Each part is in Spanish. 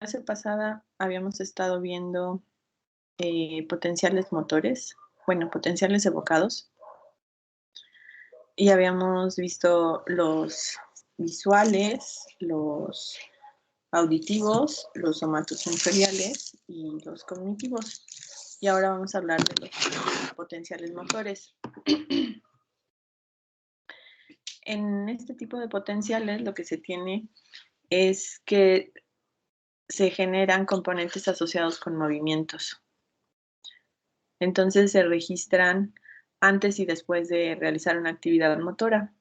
clase pasada habíamos estado viendo potenciales motores, bueno, potenciales evocados, y habíamos visto los visuales, los auditivos, los somatosensoriales y los cognitivos. Y ahora vamos a hablar de los potenciales motores. En este tipo de potenciales lo que se tiene es que se generan componentes asociados con movimientos. Entonces se registran antes y después de realizar una actividad motora.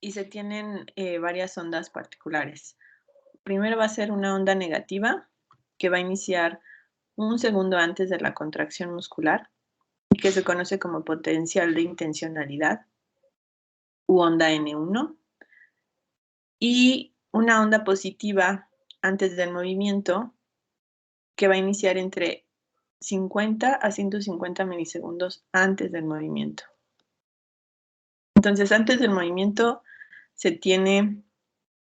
Y se tienen varias ondas particulares. Primero va a ser una onda negativa que va a iniciar un segundo antes de la contracción muscular y que se conoce como potencial de intencionalidad u onda N1. Y una onda positiva antes del movimiento que va a iniciar entre 50 a 150 milisegundos antes del movimiento. Entonces, antes del movimiento se tiene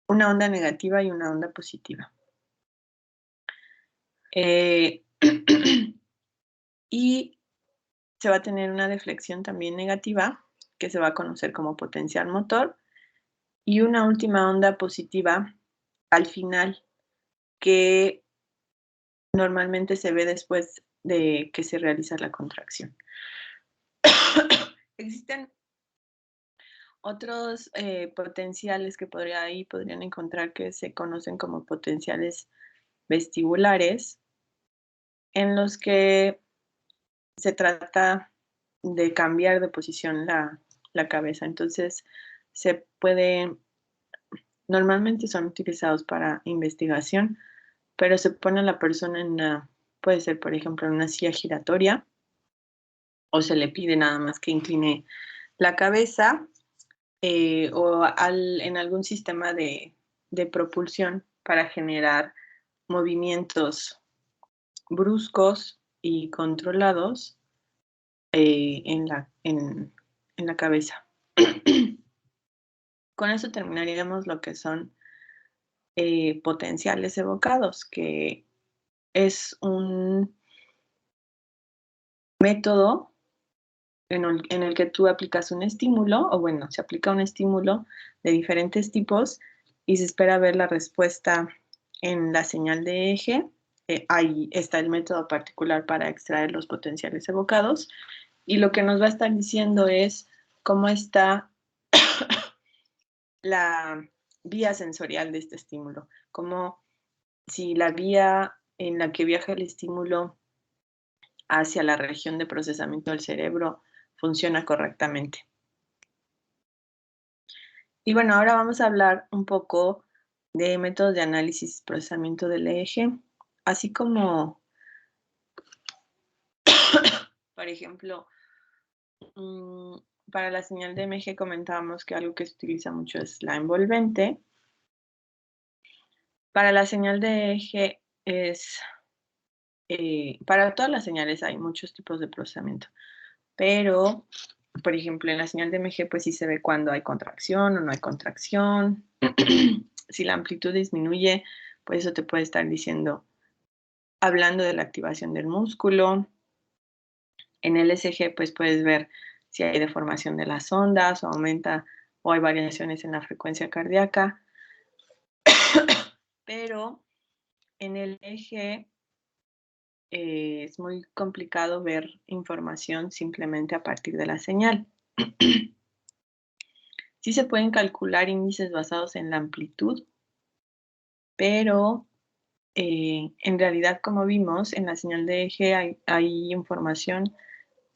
una onda negativa y una onda positiva. Y se va a tener una deflexión también negativa, que se va a conocer como potencial motor, y una última onda positiva al final, que normalmente se ve después de que se realiza la contracción. Existen otros potenciales que podrían encontrar que se conocen como potenciales vestibulares, en los que se trata de cambiar de posición la cabeza. Entonces, normalmente son utilizados para investigación, pero se pone a la persona puede ser, por ejemplo, en una silla giratoria, o se le pide nada más que incline la cabeza, o en algún sistema de propulsión para generar movimientos bruscos y controlados en la cabeza. Con eso terminaríamos lo que son potenciales evocados, que es un método en el que tú aplicas un estímulo, o bueno, se aplica un estímulo de diferentes tipos y se espera ver la respuesta en la señal de eje. Ahí está el método particular para extraer los potenciales evocados, y lo que nos va a estar diciendo es cómo está la vía sensorial de este estímulo, como si la vía en la que viaja el estímulo hacia la región de procesamiento del cerebro funciona correctamente. Y bueno, ahora vamos a hablar un poco de métodos de análisis y procesamiento del eje, así como, por ejemplo, para la señal de MG comentábamos que algo que se utiliza mucho es la envolvente. Para la señal de eje para todas las señales hay muchos tipos de procesamiento, pero, por ejemplo, en la señal de MG, pues sí se ve cuando hay contracción o no hay contracción. Si la amplitud disminuye, pues eso te puede estar diciendo, hablando de la activación del músculo. En el SG, pues puedes ver si hay deformación de las ondas, o aumenta, o hay variaciones en la frecuencia cardíaca. Pero en el eje es muy complicado ver información simplemente a partir de la señal. Sí se pueden calcular índices basados en la amplitud, pero en realidad, como vimos, en la señal de eje hay información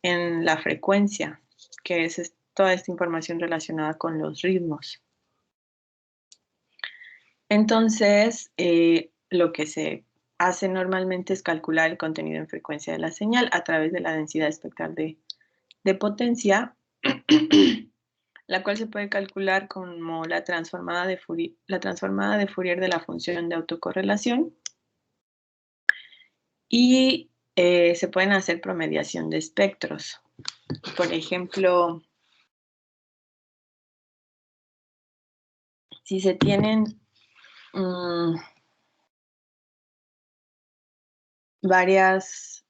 en la frecuencia, que es toda esta información relacionada con los ritmos. Entonces, lo que se hace normalmente es calcular el contenido en frecuencia de la señal a través de la densidad espectral de potencia, la cual se puede calcular como la transformada de Fourier de la función de autocorrelación, y se pueden hacer promediación de espectros. Por ejemplo, Si se tienen varias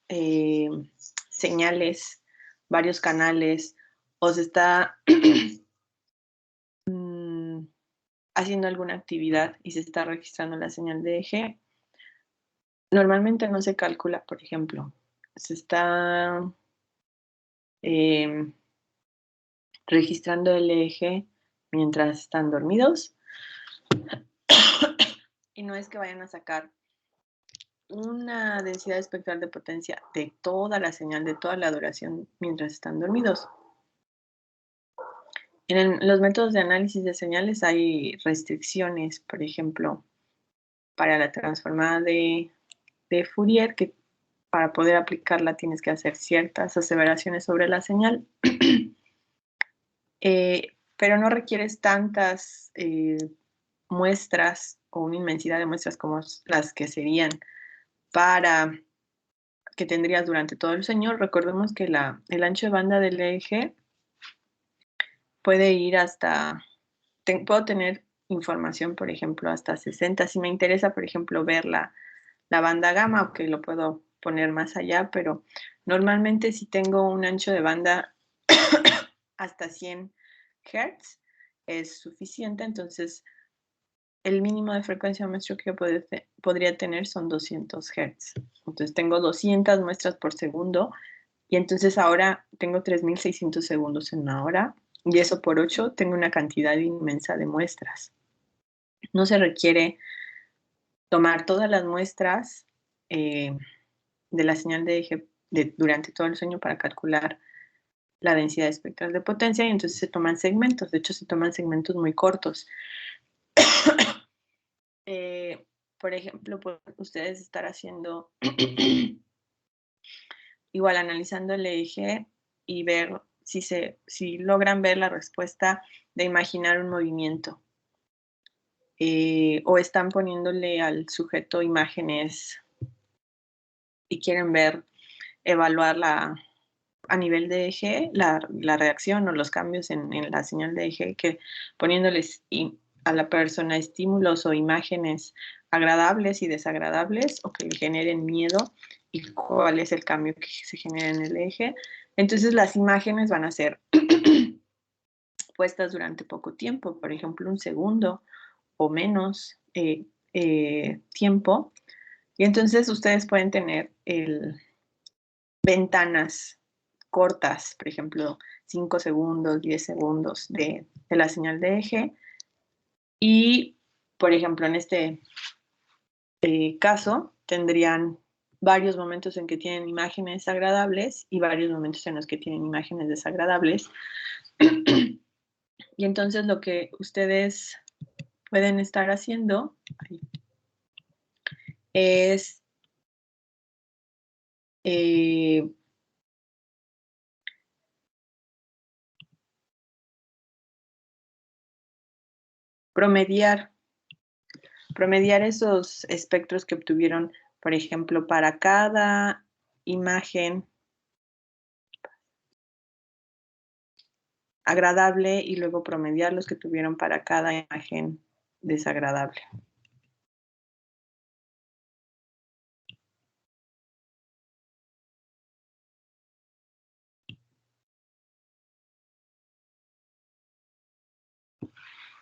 señales, varios canales, o se está haciendo alguna actividad y se está registrando la señal de eje, normalmente no se calcula, por ejemplo, se está registrando el eje mientras están dormidos y no es que vayan a sacar una densidad espectral de potencia de toda la señal, de toda la duración mientras están dormidos. En los métodos de análisis de señales hay restricciones, por ejemplo, para la transformada de Fourier, que para poder aplicarla tienes que hacer ciertas aseveraciones sobre la señal, pero no requieres tantas muestras o una inmensidad de muestras como las que serían para que tendrías durante todo el sueño. Recordemos que el ancho de banda del eje puede ir hasta, puedo tener información, por ejemplo, hasta 60. Si me interesa, por ejemplo, ver la banda gamma, o que lo puedo poner más allá, pero normalmente si tengo un ancho de banda hasta 100 Hz es suficiente. Entonces el mínimo de frecuencia de muestra que yo podría tener son 200 Hz. Entonces tengo 200 muestras por segundo y entonces ahora tengo 3600 segundos en una hora y eso por 8 tengo una cantidad inmensa de muestras. No se requiere tomar todas las muestras de la señal de eje durante todo el sueño para calcular la densidad espectral de potencia, y entonces se toman segmentos. De hecho, se toman segmentos muy cortos. Por ejemplo, pueden ustedes estar haciendo igual analizando el eje y ver si logran ver la respuesta de imaginar un movimiento. O están poniéndole al sujeto imágenes y quieren evaluar a nivel de eje la reacción o los cambios en la señal de eje, que poniéndoles a la persona estímulos o imágenes agradables y desagradables o que le generen miedo y cuál es el cambio que se genera en el eje. Entonces las imágenes van a ser puestas durante poco tiempo, por ejemplo, un segundo o menos tiempo. Y entonces ustedes pueden tener ventanas cortas, por ejemplo, 5 segundos, 10 segundos de la señal de eje. Y, por ejemplo, en este caso, tendrían varios momentos en que tienen imágenes agradables y varios momentos en los que tienen imágenes desagradables. Y entonces lo que ustedes pueden estar haciendo es promediar esos espectros que obtuvieron, por ejemplo, para cada imagen agradable y luego promediar los que tuvieron para cada imagen desagradable.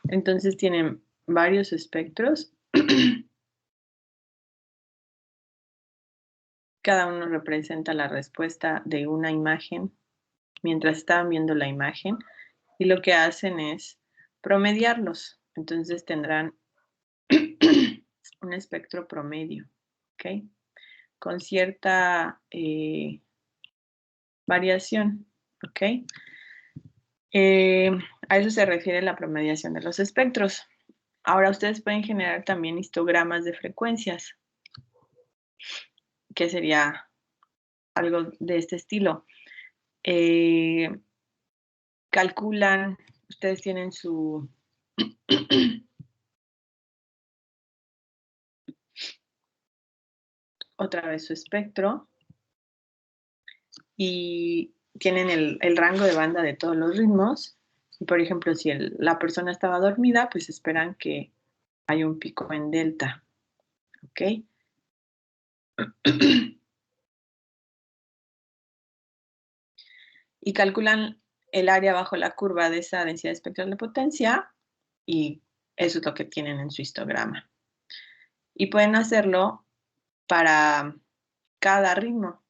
Entonces tienen varios espectros. Cada uno representa la respuesta de una imagen mientras estaban viendo la imagen, y lo que hacen es promediarlos. Entonces tendrán un espectro promedio, ¿ok? Con cierta variación, ¿ok? A eso se refiere la promediación de los espectros. Ahora ustedes pueden generar también histogramas de frecuencias, que sería algo de este estilo. Calculan, ustedes tienen su otra vez su espectro y tienen el rango de banda de todos los ritmos Y por ejemplo, si la persona estaba dormida, pues esperan que haya un pico en delta, ¿ok? Y calculan el área bajo la curva de esa densidad espectral de potencia y eso es lo que tienen en su histograma. Y pueden hacerlo para cada ritmo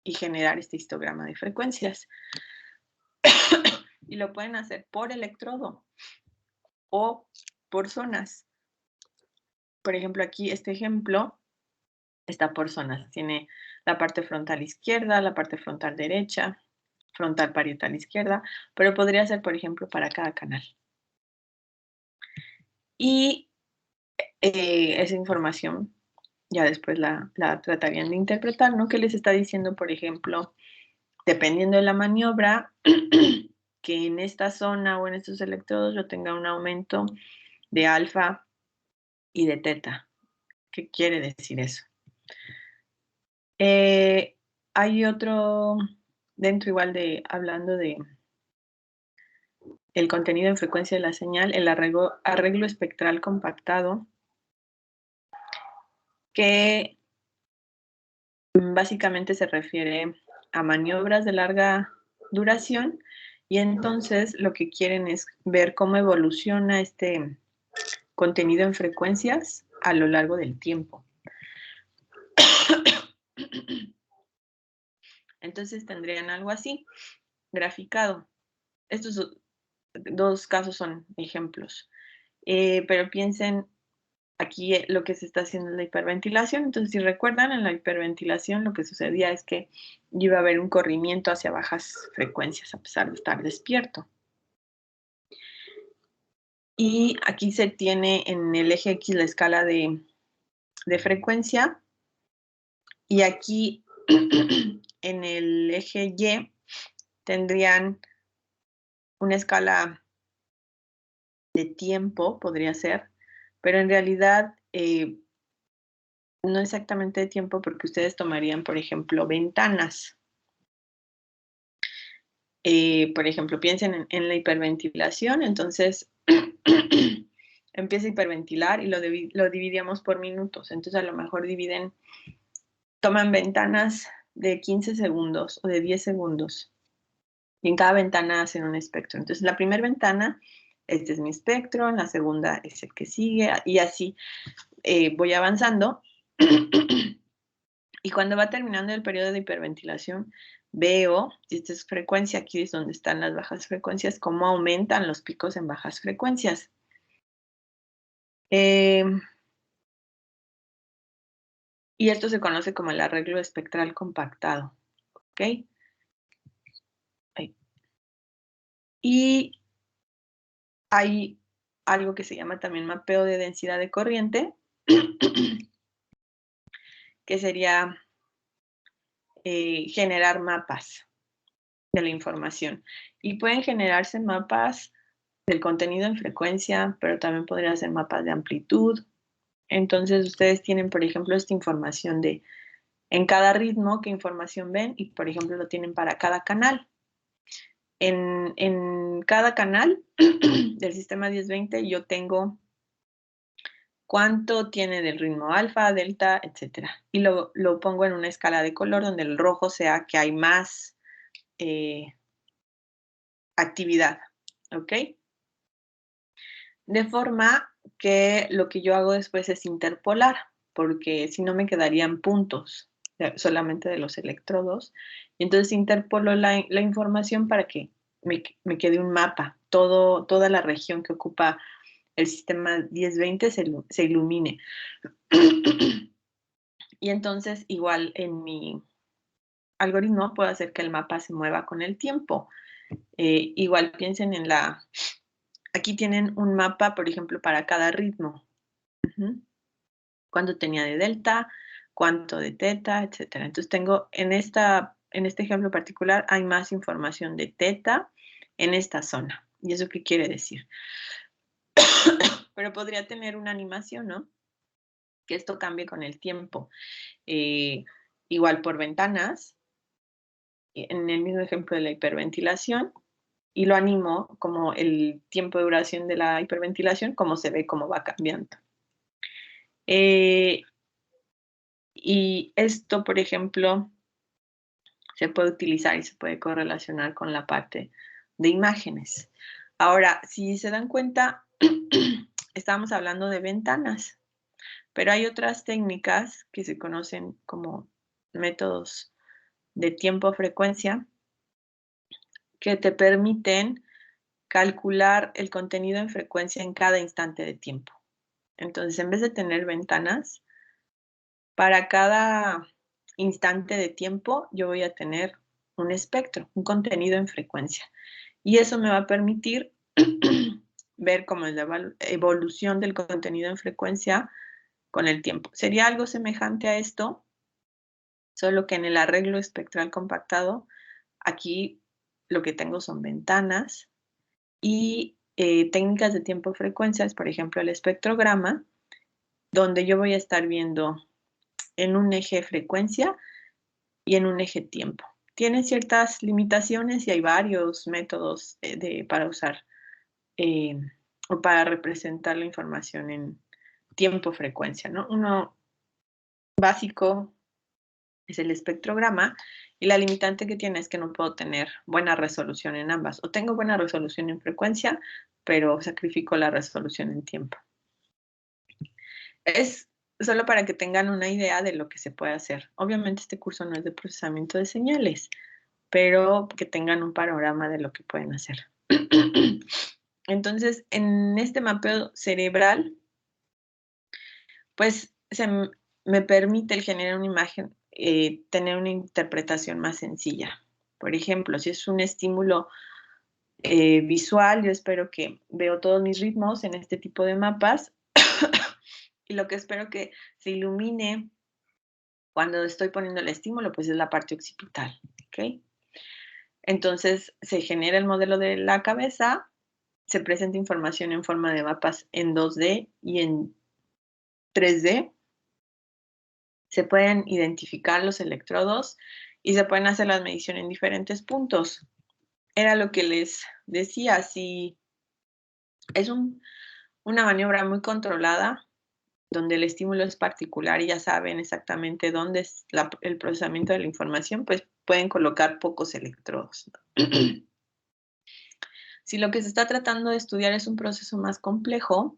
y generar este histograma de frecuencias. Y lo pueden hacer por electrodo o por zonas. Por ejemplo, aquí este ejemplo está por zonas. Tiene la parte frontal izquierda, la parte frontal derecha, frontal parietal izquierda, pero podría ser, por ejemplo, para cada canal. Y esa información ya después la tratarían de interpretar, ¿no? ¿Qué les está diciendo, por ejemplo, dependiendo de la maniobra, que en esta zona o en estos electrodos yo tenga un aumento de alfa y de teta? ¿Qué quiere decir eso? Hay otro, dentro igual de, hablando de el contenido en frecuencia de la señal, el arreglo espectral compactado, que básicamente se refiere a maniobras de larga duración y entonces lo que quieren es ver cómo evoluciona este contenido en frecuencias a lo largo del tiempo. Entonces tendrían algo así, graficado. Estos dos casos son ejemplos, pero piensen aquí lo que se está haciendo es la hiperventilación. Entonces, si recuerdan, en la hiperventilación lo que sucedía es que iba a haber un corrimiento hacia bajas frecuencias a pesar de estar despierto. Y aquí se tiene en el eje X la escala de frecuencia y aquí en el eje Y tendrían una escala de tiempo, podría ser, pero en realidad no exactamente de tiempo porque ustedes tomarían, por ejemplo, ventanas. Por ejemplo, piensen en la hiperventilación, entonces empieza a hiperventilar y lo dividíamos por minutos, entonces a lo mejor toman ventanas de 15 segundos o de 10 segundos y en cada ventana hacen un espectro. Entonces la primera ventana, este es mi espectro, en la segunda es el que sigue y así voy avanzando y cuando va terminando el periodo de hiperventilación, veo, y esta es frecuencia, aquí es donde están las bajas frecuencias, cómo aumentan los picos en bajas frecuencias. Y esto se conoce como el arreglo espectral compactado, ¿ok? Ahí. Y hay algo que se llama también mapeo de densidad de corriente, que sería generar mapas de la información. Y pueden generarse mapas del contenido en frecuencia, pero también podrían ser mapas de amplitud. Entonces ustedes tienen, por ejemplo, esta información de en cada ritmo qué información ven y, por ejemplo, lo tienen para cada canal. En cada canal del sistema 1020 yo tengo cuánto tiene del ritmo alfa, delta, etcétera. Y lo pongo en una escala de color donde el rojo sea que hay más actividad, ¿ok? De forma que lo que yo hago después es interpolar, porque si no me quedarían puntos solamente de los electrodos. Entonces interpolo la información para que me quede un mapa, toda la región que ocupa el sistema 1020 se ilumine. Y entonces igual en mi algoritmo puedo hacer que el mapa se mueva con el tiempo. Igual piensen en aquí tienen un mapa, por ejemplo, para cada ritmo. Cuánto tenía de delta, cuánto de teta, etcétera. Entonces tengo en este ejemplo particular hay más información de teta en esta zona. ¿Y eso qué quiere decir? Pero podría tener una animación, ¿no? Que esto cambie con el tiempo. Igual por ventanas, en el mismo ejemplo de la hiperventilación, y lo animo como el tiempo de duración de la hiperventilación, como se ve cómo va cambiando. Y esto, por ejemplo, se puede utilizar y se puede correlacionar con la parte de imágenes. Ahora, si se dan cuenta, estamos hablando de ventanas, pero hay otras técnicas que se conocen como métodos de tiempo-frecuencia que te permiten calcular el contenido en frecuencia en cada instante de tiempo. Entonces, en vez de tener ventanas, para cada instante de tiempo yo voy a tener un espectro, un contenido en frecuencia. Y eso me va a permitir ver cómo es la evolución del contenido en frecuencia con el tiempo. Sería algo semejante a esto, solo que en el arreglo espectral compactado, aquí lo que tengo son ventanas y técnicas de tiempo-frecuencias, por ejemplo, el espectrograma, donde yo voy a estar viendo en un eje frecuencia y en un eje tiempo. Tiene ciertas limitaciones y hay varios métodos para usar o para representar la información en tiempo-frecuencia, ¿no? Uno básico es el espectrograma y la limitante que tiene es que no puedo tener buena resolución en ambas. O tengo buena resolución en frecuencia, pero sacrifico la resolución en tiempo. Es solo para que tengan una idea de lo que se puede hacer. Obviamente este curso no es de procesamiento de señales, pero que tengan un panorama de lo que pueden hacer. Entonces, en este mapeo cerebral, pues me permite el generar una imagen, tener una interpretación más sencilla. Por ejemplo, si es un estímulo visual, yo espero que veo todos mis ritmos en este tipo de mapas y lo que espero que se ilumine cuando estoy poniendo el estímulo, pues es la parte occipital, ¿ok? Entonces se genera el modelo de la cabeza, se presenta información en forma de mapas en 2D y en 3D. Se pueden identificar los electrodos y se pueden hacer las mediciones en diferentes puntos. Era lo que les decía, si es una maniobra muy controlada, donde el estímulo es particular y ya saben exactamente dónde es el procesamiento de la información, pues pueden colocar pocos electrodos. Si lo que se está tratando de estudiar es un proceso más complejo,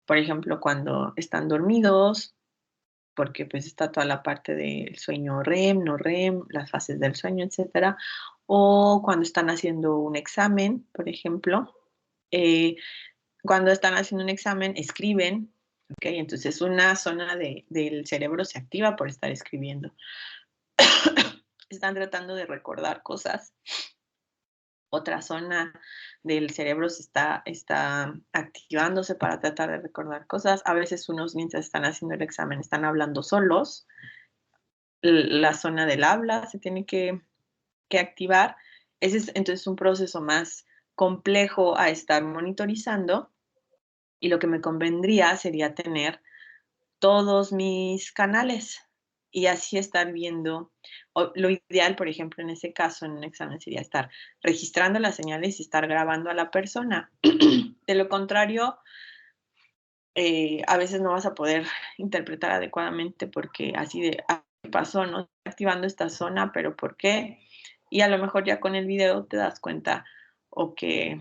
por ejemplo, cuando están dormidos, porque pues está toda la parte del sueño REM, no REM, las fases del sueño, etcétera, o cuando están haciendo un examen, por ejemplo, cuando están haciendo un examen escriben, ¿ok? Entonces una zona del cerebro se activa por estar escribiendo. Están tratando de recordar cosas. Otra zona del cerebro está activándose para tratar de recordar cosas. A veces unos mientras están haciendo el examen están hablando solos. La zona del habla se tiene que activar. Ese es entonces un proceso más complejo a estar monitorizando y lo que me convendría sería tener todos mis canales y así estar viendo. Lo ideal, por ejemplo, en ese caso, en un examen, sería estar registrando las señales y estar grabando a la persona. De lo contrario, a veces no vas a poder interpretar adecuadamente porque así de pasó, ¿no? Activando esta zona, pero ¿por qué? Y a lo mejor ya con el video te das cuenta o que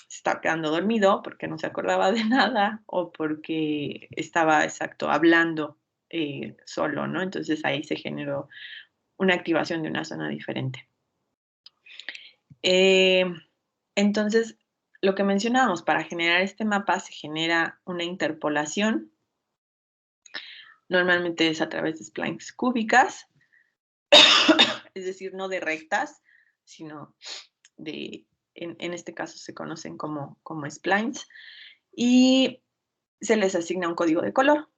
se está quedando dormido porque no se acordaba de nada o porque estaba, exacto, hablando solo, ¿no? Entonces ahí se generó una activación de una zona diferente. Entonces, lo que mencionábamos, para generar este mapa se genera una interpolación. Normalmente es a través de splines cúbicas, es decir, no de rectas, sino en este caso se conocen como splines, y se les asigna un código de color.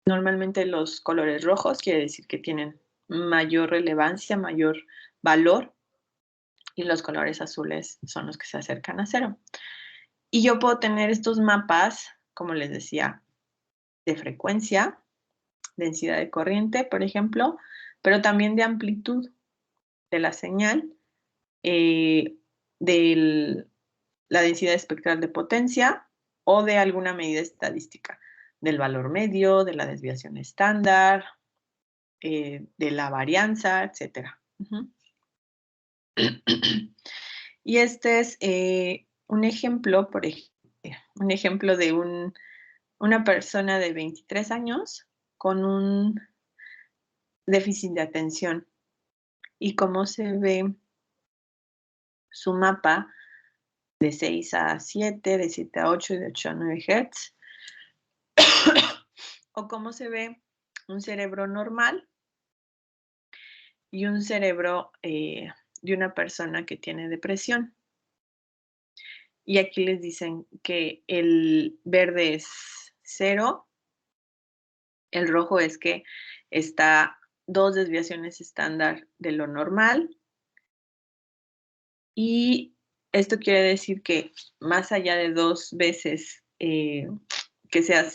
Normalmente los colores rojos quiere decir que tienen mayor relevancia, mayor valor, y los colores azules son los que se acercan a 0. Y yo puedo tener estos mapas, como les decía, de frecuencia, densidad de corriente, por ejemplo, pero también de amplitud de la señal, de la densidad espectral de potencia o de alguna medida estadística, del valor medio, de la desviación estándar, de la varianza, etc. Y este es un ejemplo, un ejemplo de una persona de 23 años con un déficit de atención y cómo se ve su mapa de 6 a 7, de 7 a 8 y de 8 a 9 Hz, o cómo se ve un cerebro normal y un cerebro de una persona que tiene depresión. Y aquí les dicen que el verde es 0, el rojo es que está 2 desviaciones estándar de lo normal. Y esto quiere decir que más allá de 2 veces que sea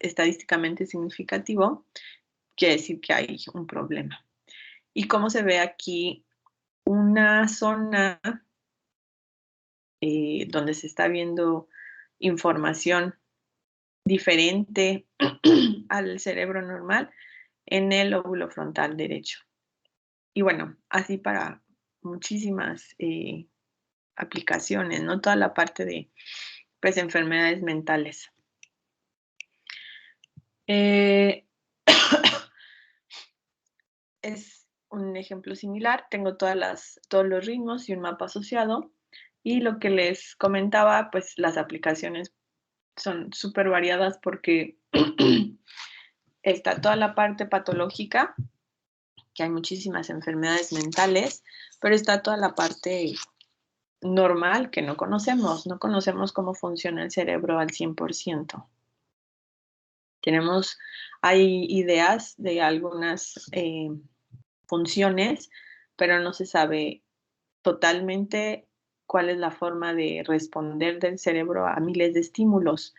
estadísticamente significativo, quiere decir que hay un problema. Y como se ve aquí, una zona donde se está viendo información diferente al cerebro normal en el lóbulo frontal derecho. Y bueno, así para muchísimas aplicaciones, ¿no? Toda la parte de pues, enfermedades mentales. Es un ejemplo similar, tengo todos los ritmos y un mapa asociado. Y lo que les comentaba, pues las aplicaciones son súper variadas porque está toda la parte patológica, que hay muchísimas enfermedades mentales, pero está toda la parte normal que no conocemos cómo funciona el cerebro al 100%. Hay ideas de algunas funciones, pero no se sabe totalmente cuál es la forma de responder del cerebro a miles de estímulos,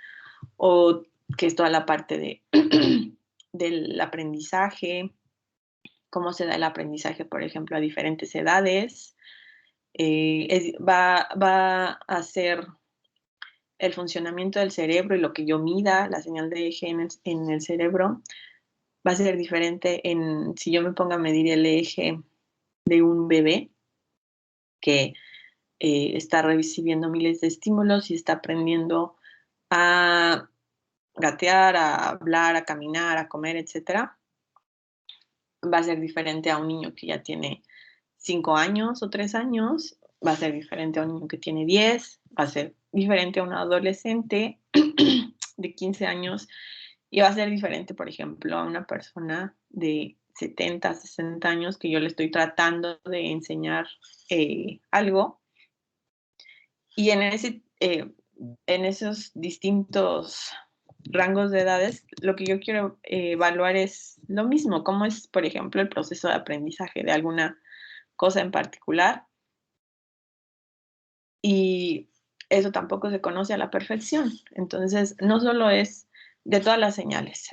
o que es toda la parte del aprendizaje, cómo se da el aprendizaje, por ejemplo, a diferentes edades. Va a ser el funcionamiento del cerebro y lo que yo mida, la señal de eje en el cerebro, va a ser diferente si yo me pongo a medir el eje de un bebé que está recibiendo miles de estímulos y está aprendiendo a gatear, a hablar, a caminar, a comer, etcétera. Va a ser diferente a un niño que ya tiene 5 años o 3 años, va a ser diferente a un niño que tiene 10, va a ser diferente a un adolescente de 15 años y va a ser diferente, por ejemplo, a una persona de 70, 60 años que yo le estoy tratando de enseñar algo. Y en esos distintos rangos de edades, lo que yo quiero evaluar es lo mismo, cómo es, por ejemplo, el proceso de aprendizaje de alguna cosa en particular. Y eso tampoco se conoce a la perfección. Entonces, no solo es de todas las señales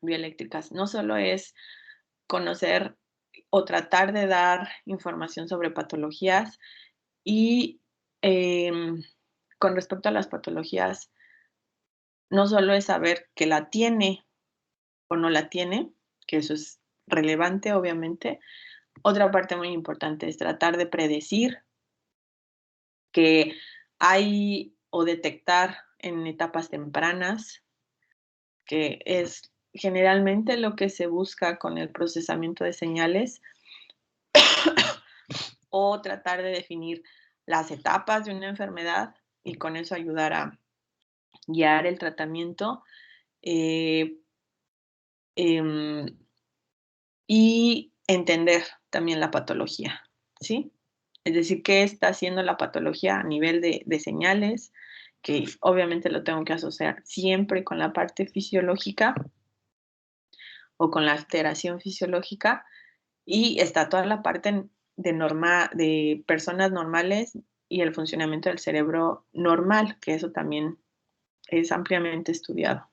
bioeléctricas, no solo es conocer o tratar de dar información sobre patologías y con respecto a las patologías, no solo es saber que la tiene o no la tiene, que eso es relevante, obviamente. Otra parte muy importante es tratar de predecir que hay o detectar en etapas tempranas, que es generalmente lo que se busca con el procesamiento de señales, o tratar de definir las etapas de una enfermedad y con eso ayudar a guiar el tratamiento. Eh, em, y entender también la patología, ¿sí? Es decir, qué está haciendo la patología a nivel de señales, que obviamente lo tengo que asociar siempre con la parte fisiológica o con la alteración fisiológica, y está toda la parte de personas normales y el funcionamiento del cerebro normal, que eso también es ampliamente estudiado.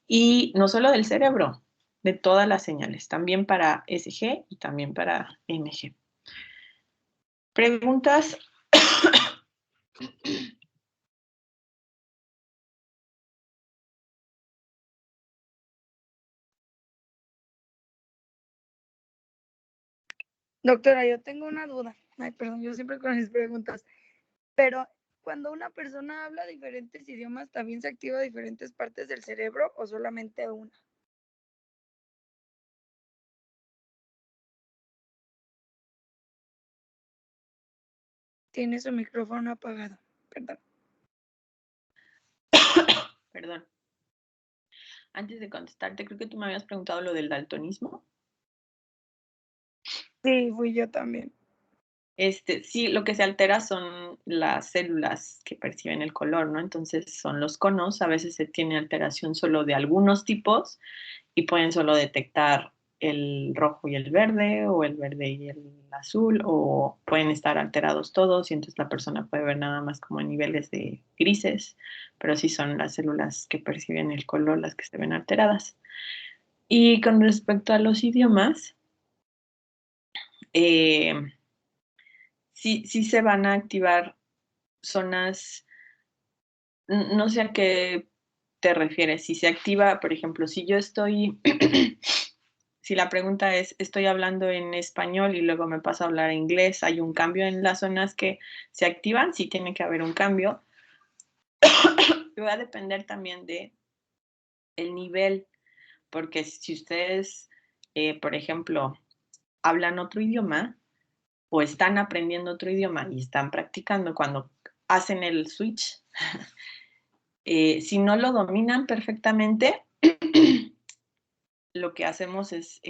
Y no solo del cerebro, de todas las señales, también para SG y también para NG. ¿Preguntas? Doctora, yo tengo una duda. Ay, perdón, yo siempre con mis preguntas. Pero cuando una persona habla diferentes idiomas, ¿también se activa diferentes partes del cerebro o solamente una? Tiene su micrófono apagado. Perdón. Perdón. Antes de contestarte, creo que tú me habías preguntado lo del daltonismo. Sí, fui yo también. Sí, lo que se altera son las células que perciben el color, ¿no? Entonces son los conos, a veces se tiene alteración solo de algunos tipos y pueden solo detectar el rojo y el verde, o el verde y el azul, o pueden estar alterados todos y entonces la persona puede ver nada más como en niveles de grises, pero sí son las células que perciben el color las que se ven alteradas. Y con respecto a los idiomas, eh, sí se van a activar zonas, no sé a qué te refieres. Si se activa, por ejemplo, si yo estoy, si la pregunta es, estoy hablando en español y luego me paso a hablar inglés, ¿hay un cambio en las zonas que se activan? Sí tiene que haber un cambio. Y va a depender también de el nivel, porque si ustedes, por ejemplo, hablan otro idioma o están aprendiendo otro idioma y están practicando cuando hacen el switch, si no lo dominan perfectamente, lo que hacemos es,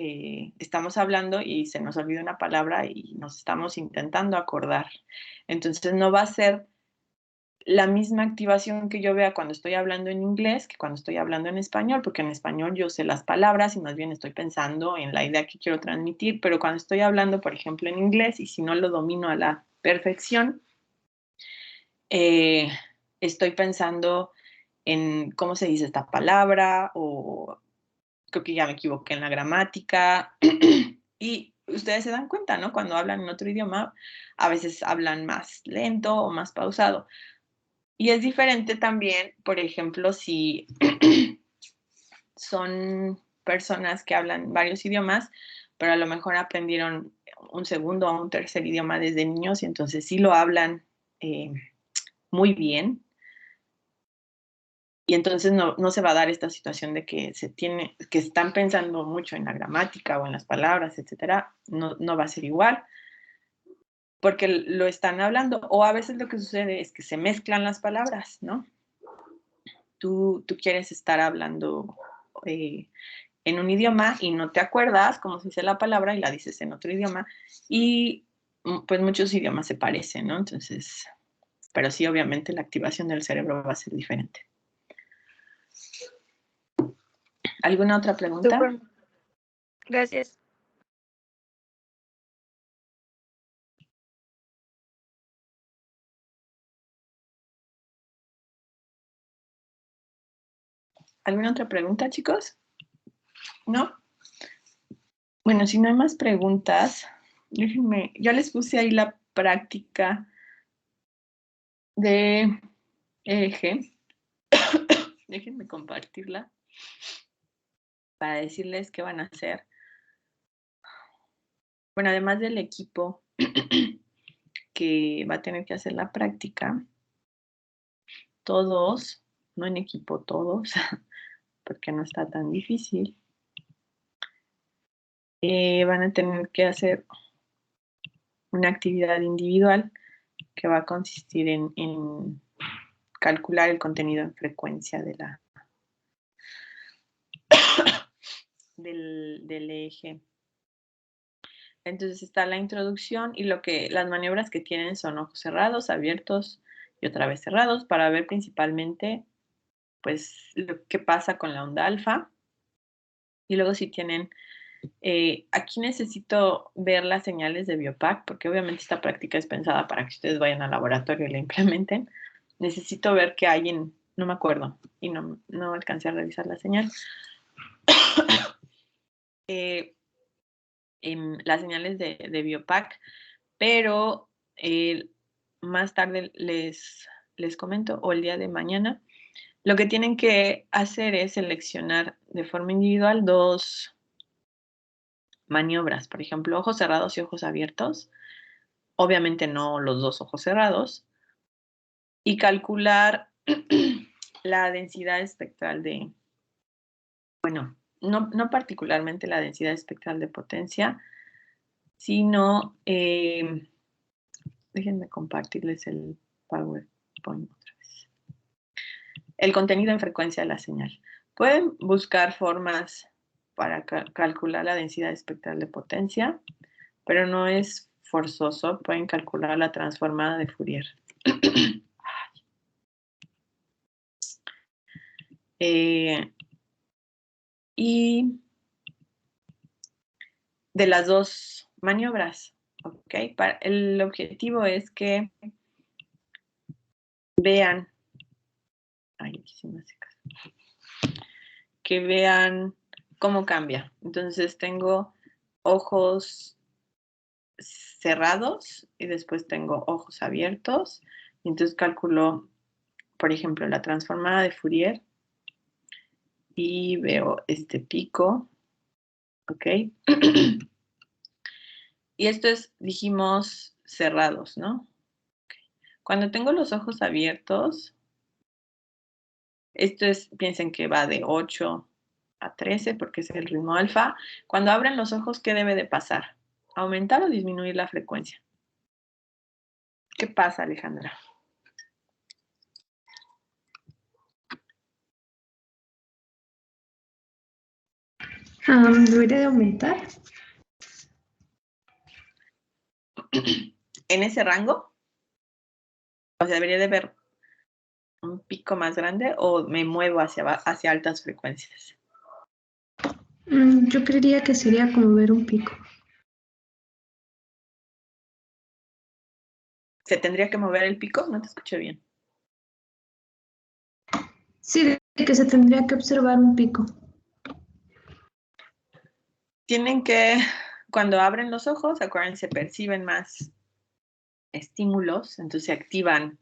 estamos hablando y se nos olvida una palabra y nos estamos intentando acordar. Entonces no va a ser la misma activación que yo vea cuando estoy hablando en inglés que cuando estoy hablando en español, porque en español yo sé las palabras y más bien estoy pensando en la idea que quiero transmitir, pero cuando estoy hablando, por ejemplo, en inglés y si no lo domino a la perfección, estoy pensando en cómo se dice esta palabra o creo que ya me equivoqué en la gramática. Y ustedes se dan cuenta, ¿no? Cuando hablan en otro idioma, a veces hablan más lento o más pausado. Y es diferente también, por ejemplo, si son personas que hablan varios idiomas, pero a lo mejor aprendieron un segundo o un tercer idioma desde niños y entonces sí lo hablan muy bien. Y entonces no se va a dar esta situación de que que están pensando mucho en la gramática o en las palabras, etcétera. No va a ser igual porque lo están hablando. O a veces lo que sucede es que se mezclan las palabras, ¿no? Tú quieres estar hablando en un idioma y no te acuerdas cómo se dice la palabra y la dices en otro idioma. Y pues muchos idiomas se parecen, ¿no? Entonces, pero sí, obviamente la activación del cerebro va a ser diferente. ¿Alguna otra pregunta? Súper. Gracias. ¿Alguna otra pregunta, chicos? ¿No? Bueno, si no hay más preguntas, déjenme, ya les puse ahí la práctica de eje. Déjenme compartirla para decirles qué van a hacer. Bueno, además del equipo que va a tener que hacer la práctica, todos, no en equipo todos, porque no está tan difícil, van a tener que hacer una actividad individual que va a consistir en calcular el contenido en frecuencia del eje. Entonces está la introducción y las maniobras que tienen son ojos cerrados, abiertos y otra vez cerrados para ver principalmente pues lo que pasa con la onda alfa. Y luego si tienen, aquí necesito ver las señales de Biopac, porque obviamente esta práctica es pensada para que ustedes vayan al laboratorio y la implementen. Necesito ver qué hay no me acuerdo, y no alcancé a revisar la señal. las señales de Biopac, pero más tarde les comento, o el día de mañana, lo que tienen que hacer es seleccionar de forma individual 2 maniobras, por ejemplo, ojos cerrados y ojos abiertos, obviamente no los 2 ojos cerrados, y calcular la densidad espectral de, bueno, no particularmente la densidad espectral de potencia, sino, déjenme compartirles el PowerPoint otra vez. El contenido en frecuencia de la señal. Pueden buscar formas para calcular la densidad espectral de potencia, pero no es forzoso. Pueden calcular la transformada de Fourier. Y de las 2 maniobras, ¿ok? El objetivo es que vean, ay, sí me hace caso, que vean cómo cambia. Entonces tengo ojos cerrados y después tengo ojos abiertos. Y entonces calculo, por ejemplo, la transformada de Fourier y veo este pico, ¿ok? Y esto es, dijimos, cerrados, ¿no? Cuando tengo los ojos abiertos, esto es, piensen que va de 8 a 13 porque es el ritmo alfa. Cuando abren los ojos, ¿qué debe de pasar? ¿Aumentar o disminuir la frecuencia? ¿Qué pasa, Alejandra? Debería de aumentar. ¿En ese rango? O sea, debería de haber un pico más grande o me muevo hacia altas frecuencias. Yo creería que sería como ver un pico. ¿Se tendría que mover el pico? No te escuché bien. Sí, de que se tendría que observar un pico. Tienen que, cuando abren los ojos, acuérdense, perciben más estímulos, entonces se activan,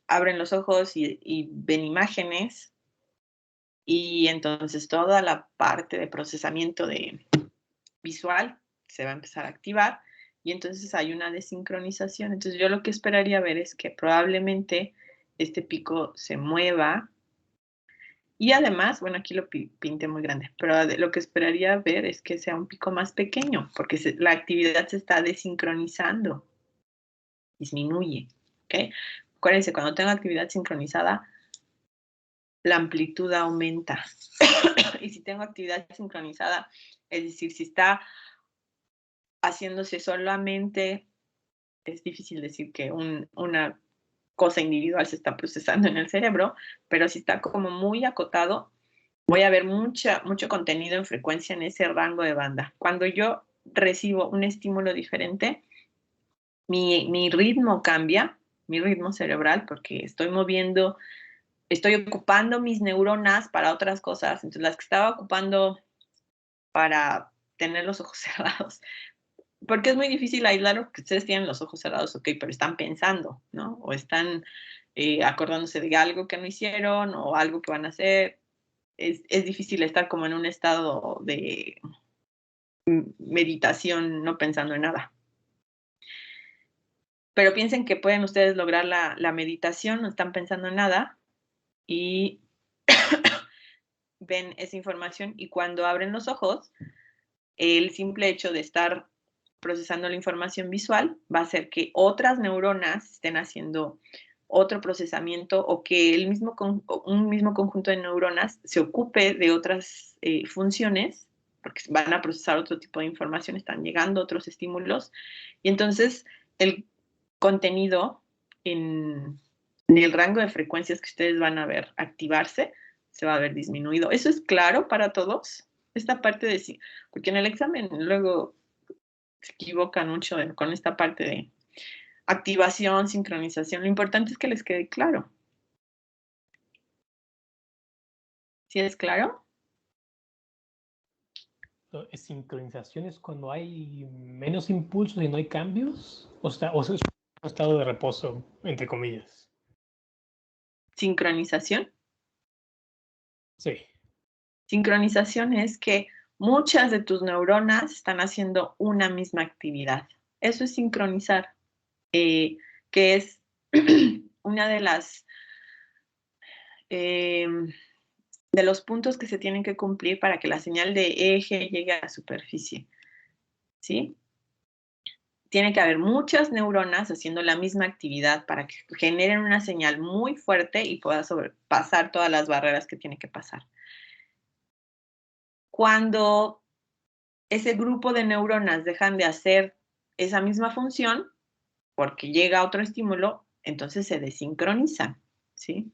abren los ojos y ven imágenes, y entonces toda la parte de procesamiento visual se va a empezar a activar, y entonces hay una desincronización. Entonces yo lo que esperaría ver es que probablemente este pico se mueva. Y además, bueno, aquí lo pinté muy grande, pero lo que esperaría ver es que sea un pico más pequeño, porque la actividad se está desincronizando, disminuye, ¿ok? Acuérdense, cuando tengo actividad sincronizada, la amplitud aumenta. Y si tengo actividad sincronizada, es decir, si está haciéndose solamente, es difícil decir que una cosa individual se está procesando en el cerebro, pero si está como muy acotado, voy a ver mucho contenido en frecuencia en ese rango de banda. Cuando yo recibo un estímulo diferente, mi ritmo cambia, mi ritmo cerebral, porque estoy ocupando mis neuronas para otras cosas. Entonces, las que estaba ocupando para tener los ojos cerrados, porque es muy difícil aislar que ustedes tienen los ojos cerrados, ok, pero están pensando, ¿no? O están acordándose de algo que no hicieron o algo que van a hacer. Es difícil estar como en un estado de meditación, no pensando en nada. Pero piensen que pueden ustedes lograr la meditación, no están pensando en nada y ven esa información, y cuando abren los ojos, el simple hecho de estar procesando la información visual va a hacer que otras neuronas estén haciendo otro procesamiento, o que un mismo conjunto de neuronas se ocupe de otras funciones, porque van a procesar otro tipo de información, están llegando otros estímulos, y entonces el contenido en el rango de frecuencias que ustedes van a ver activarse se va a ver disminuido. ¿Eso es claro para todos? Esta parte de sí, porque en el examen luego se equivocan mucho con esta parte de activación, sincronización. Lo importante es que les quede claro. ¿Sí es claro? ¿Sincronización es cuando hay menos impulsos y no hay cambios? ¿O es un estado de reposo, entre comillas? ¿Sincronización? Sí. Sincronización es que muchas de tus neuronas están haciendo una misma actividad. Eso es sincronizar, que es una de las de los puntos que se tienen que cumplir para que la señal de eje llegue a la superficie, ¿sí? Tiene que haber muchas neuronas haciendo la misma actividad para que generen una señal muy fuerte y pueda sobrepasar todas las barreras que tiene que pasar. Cuando ese grupo de neuronas dejan de hacer esa misma función, porque llega otro estímulo, entonces se desincronizan, ¿sí?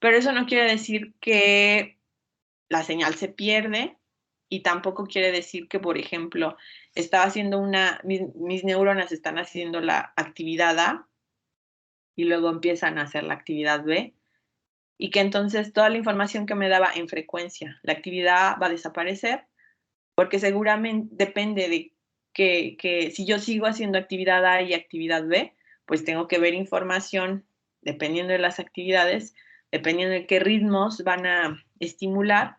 Pero eso no quiere decir que la señal se pierde y tampoco quiere decir que, por ejemplo, estaba haciendo mis neuronas están haciendo la actividad A y luego empiezan a hacer la actividad B y que entonces toda la información que me daba en frecuencia, la actividad A va a desaparecer porque seguramente depende de que si yo sigo haciendo actividad A y actividad B, pues tengo que ver información dependiendo de las actividades, dependiendo de qué ritmos van a estimular.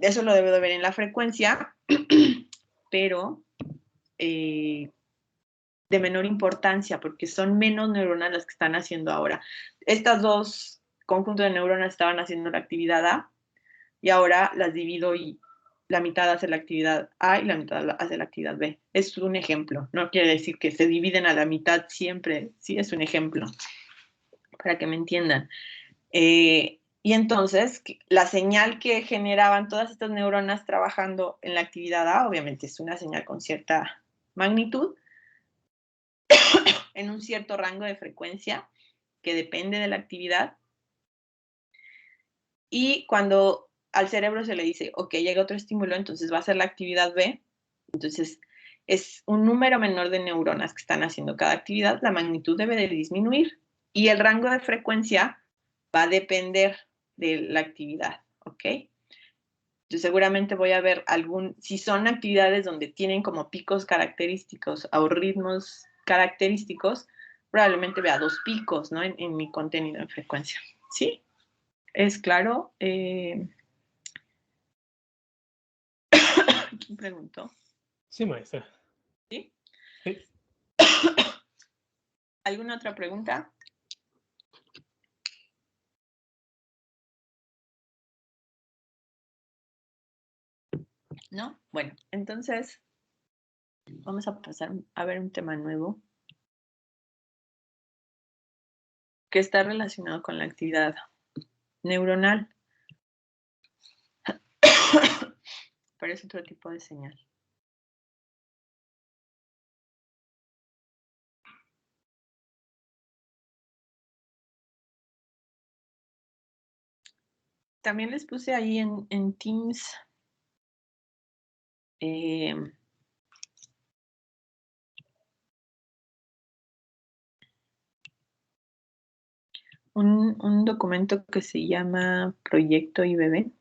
Eso lo debo de ver en la frecuencia, pero de menor importancia, porque son menos neuronas las que están haciendo ahora. Estas dos conjuntos de neuronas estaban haciendo la actividad A, y ahora las divido y la mitad hace la actividad A y la mitad hace la actividad B. Es un ejemplo, no quiere decir que se dividen a la mitad siempre, sí, es un ejemplo, para que me entiendan. Y entonces, la señal que generaban todas estas neuronas trabajando en la actividad A, obviamente es una señal con cierta magnitud, en un cierto rango de frecuencia que depende de la actividad. Y cuando al cerebro se le dice, ok, llega otro estímulo, entonces va a ser la actividad B, entonces es un número menor de neuronas que están haciendo cada actividad, la magnitud debe de disminuir y el rango de frecuencia va a depender de la actividad, ¿ok? Yo seguramente voy a ver si son actividades donde tienen como picos característicos o ritmos característicos, probablemente vea 2 picos, ¿no? En mi contenido en frecuencia, ¿sí? ¿Es claro? ¿Quién preguntó? Sí, maestra. ¿Sí? Sí. ¿Alguna otra pregunta? ¿No? Bueno, entonces vamos a pasar a ver un tema nuevo que está relacionado con la actividad neuronal, pero es otro tipo de señal. También les puse ahí en Teams un documento que se llama Proyecto IBB.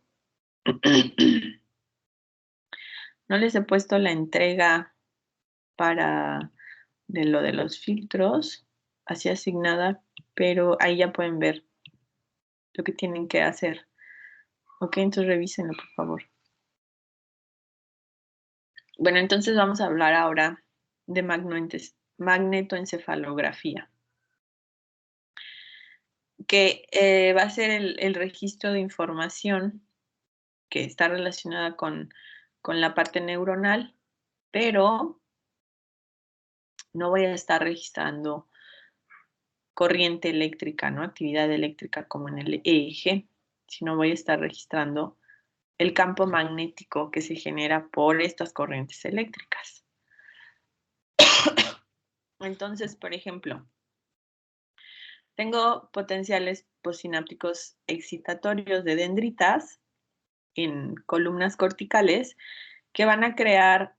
No les he puesto la entrega de lo de los filtros, así asignada, pero ahí ya pueden ver lo que tienen que hacer. Ok, entonces revísenlo, por favor. Bueno, entonces vamos a hablar ahora de magnetoencefalografía, que va a ser el registro de información que está relacionada con la parte neuronal, pero no voy a estar registrando corriente eléctrica, ¿no? Actividad eléctrica como en el EEG, sino voy a estar registrando el campo magnético que se genera por estas corrientes eléctricas. Entonces, por ejemplo, tengo potenciales postsinápticos excitatorios de dendritas en columnas corticales que van a crear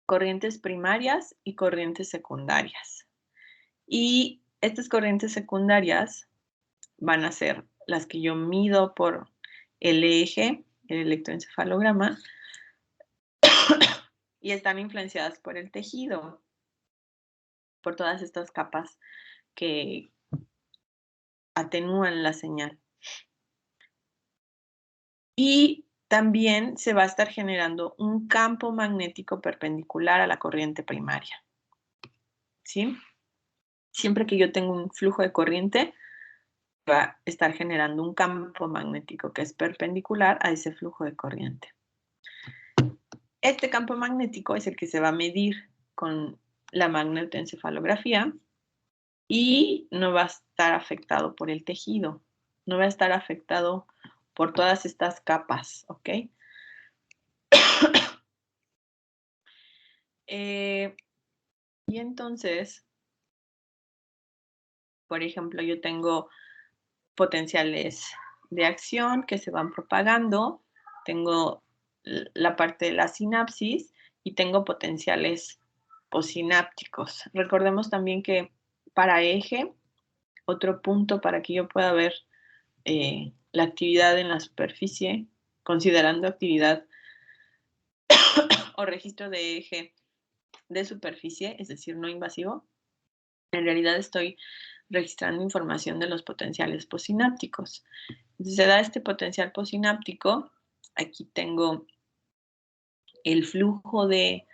corrientes primarias y corrientes secundarias. Y estas corrientes secundarias van a ser las que yo mido por el eje, el electroencefalograma y están influenciadas por el tejido, por todas estas capas que atenúan la señal. Y también se va a estar generando un campo magnético perpendicular a la corriente primaria. ¿Sí? Siempre que yo tengo un flujo de corriente, va a estar generando un campo magnético que es perpendicular a ese flujo de corriente. Este campo magnético es el que se va a medir con la magnetoencefalografía y no va a estar afectado por el tejido, no va a estar afectado por todas estas capas, ¿ok? Y entonces, por ejemplo, yo tengo potenciales de acción que se van propagando, tengo la parte de la sinapsis y tengo potenciales postsinápticos. Recordemos también que para eje, otro punto para que yo pueda ver la actividad en la superficie, considerando actividad o registro de eje de superficie, es decir, no invasivo, en realidad estoy registrando información de los potenciales postsinápticos. Entonces, se da este potencial postsináptico, aquí tengo el flujo de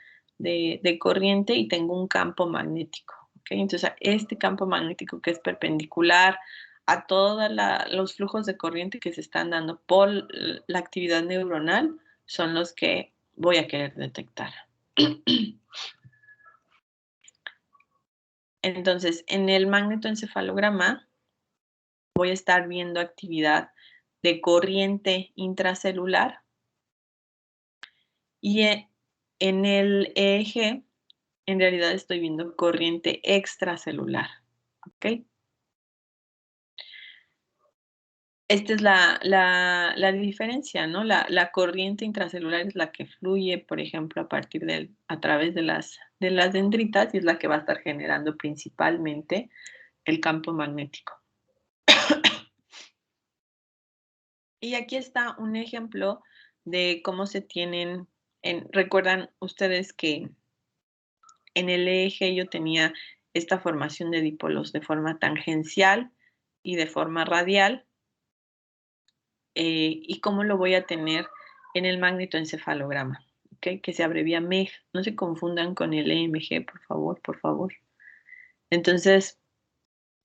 corriente y tengo un campo magnético. ¿Okay? Entonces, este campo magnético que es perpendicular a todos los flujos de corriente que se están dando por la actividad neuronal son los que voy a querer detectar. Entonces, en el magnetoencefalograma voy a estar viendo actividad de corriente intracelular y en el EEG en realidad estoy viendo corriente extracelular. ¿Ok? Esta es la diferencia, ¿no? La corriente intracelular es la que fluye, por ejemplo, a través de las dendritas y es la que va a estar generando principalmente el campo magnético. Y aquí está un ejemplo de cómo se tienen, recuerdan ustedes que en el eje yo tenía esta formación de dipolos de forma tangencial y de forma radial. Y cómo lo voy a tener en el magnetoencefalograma, ¿okay? Que se abrevia MEG. No se confundan con el EMG, por favor, por favor. Entonces,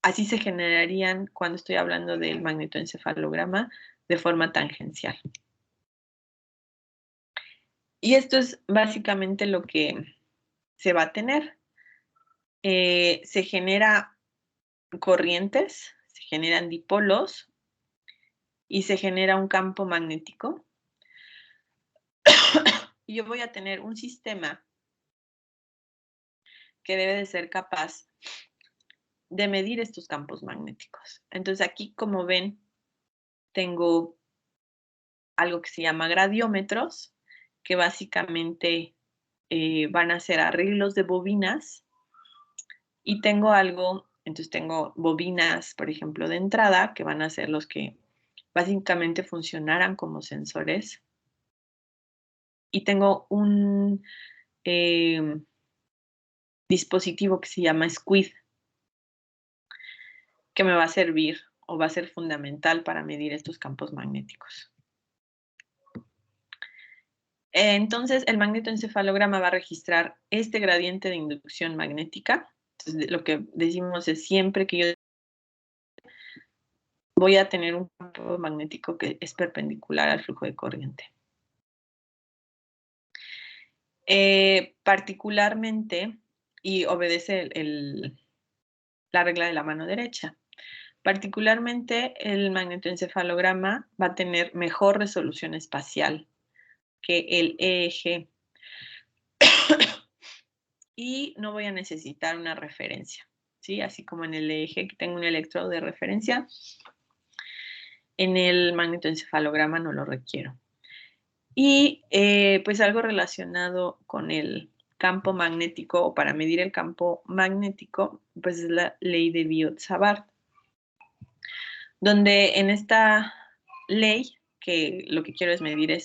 así se generarían cuando estoy hablando del magnetoencefalograma de forma tangencial. Y esto es básicamente lo que se va a tener. Se genera corrientes, se generan dipolos y se genera un campo magnético. Y yo voy a tener un sistema que debe de ser capaz de medir estos campos magnéticos. Entonces aquí, como ven, tengo algo que se llama gradiómetros, que básicamente van a ser arreglos de bobinas. Y tengo entonces tengo bobinas, por ejemplo, de entrada, que van a ser los que básicamente funcionaran como sensores. Y tengo un dispositivo que se llama SQUID, que me va a servir o va a ser fundamental para medir estos campos magnéticos. Entonces, el magnetoencefalograma va a registrar este gradiente de inducción magnética. Entonces, lo que decimos es siempre que yo voy a tener un campo magnético que es perpendicular al flujo de corriente. Particularmente, y obedece la regla de la mano derecha, particularmente el magnetoencefalograma va a tener mejor resolución espacial que el EEG. Y no voy a necesitar una referencia, ¿sí? Así como en el EEG que tengo un electrodo de referencia, en el magnetoencefalograma no lo requiero. Y pues algo relacionado con el campo magnético o para medir el campo magnético, pues es la ley de Biot-Savart, donde en esta ley que lo que quiero es medir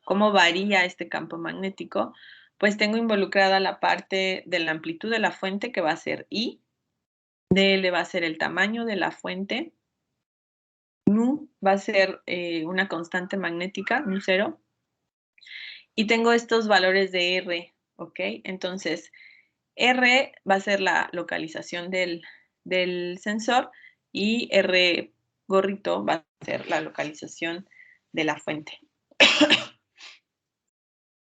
cómo varía este campo magnético, pues tengo involucrada la parte de la amplitud de la fuente, que va a ser I, DL va a ser el tamaño de la fuente, Nu va a ser una constante magnética, Nu 0, y tengo estos valores de R, ¿ok? Entonces, R va a ser la localización del sensor y R gorrito va a ser la localización de la fuente.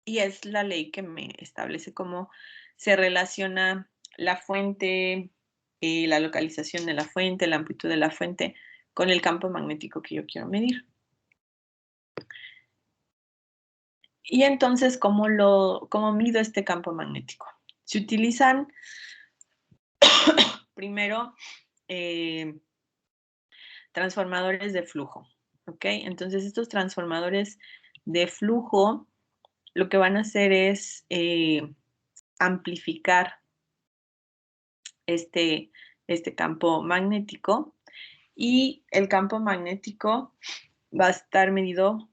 Y es la ley que me establece cómo se relaciona la fuente, la localización de la fuente, la amplitud de la fuente con el campo magnético que yo quiero medir. Y entonces, ¿cómo mido este campo magnético? Se utilizan primero transformadores de flujo, ¿ok? Entonces, estos transformadores de flujo lo que van a hacer es amplificar este campo magnético, y el campo magnético va a estar medido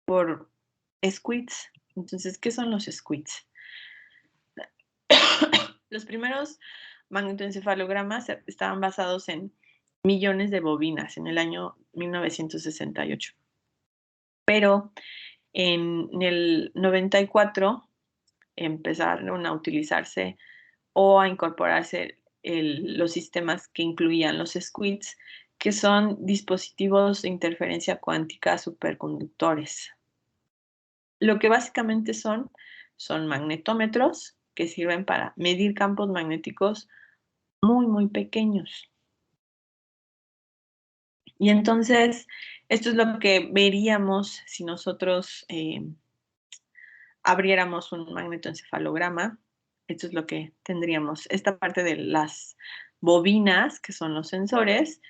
por squirts. Entonces, ¿qué son los squirts? Los primeros magnetoencefalogramas estaban basados en millones de bobinas en el año 1968. Pero en el 94 empezaron a utilizarse o a incorporarse los sistemas que incluían los squirts, que son dispositivos de interferencia cuántica superconductores. Lo que básicamente son magnetómetros que sirven para medir campos magnéticos muy, muy pequeños. Y entonces, esto es lo que veríamos si nosotros abriéramos un magnetoencefalograma. Esto es lo que tendríamos. Esta parte de las bobinas, que son los sensores,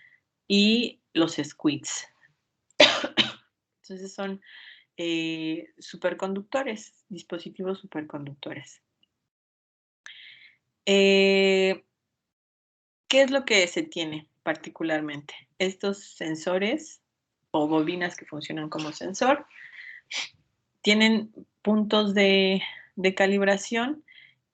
y los squirts. Entonces son superconductores, dispositivos superconductores. ¿Qué es lo que se tiene particularmente? Estos sensores o bobinas que funcionan como sensor tienen puntos de calibración,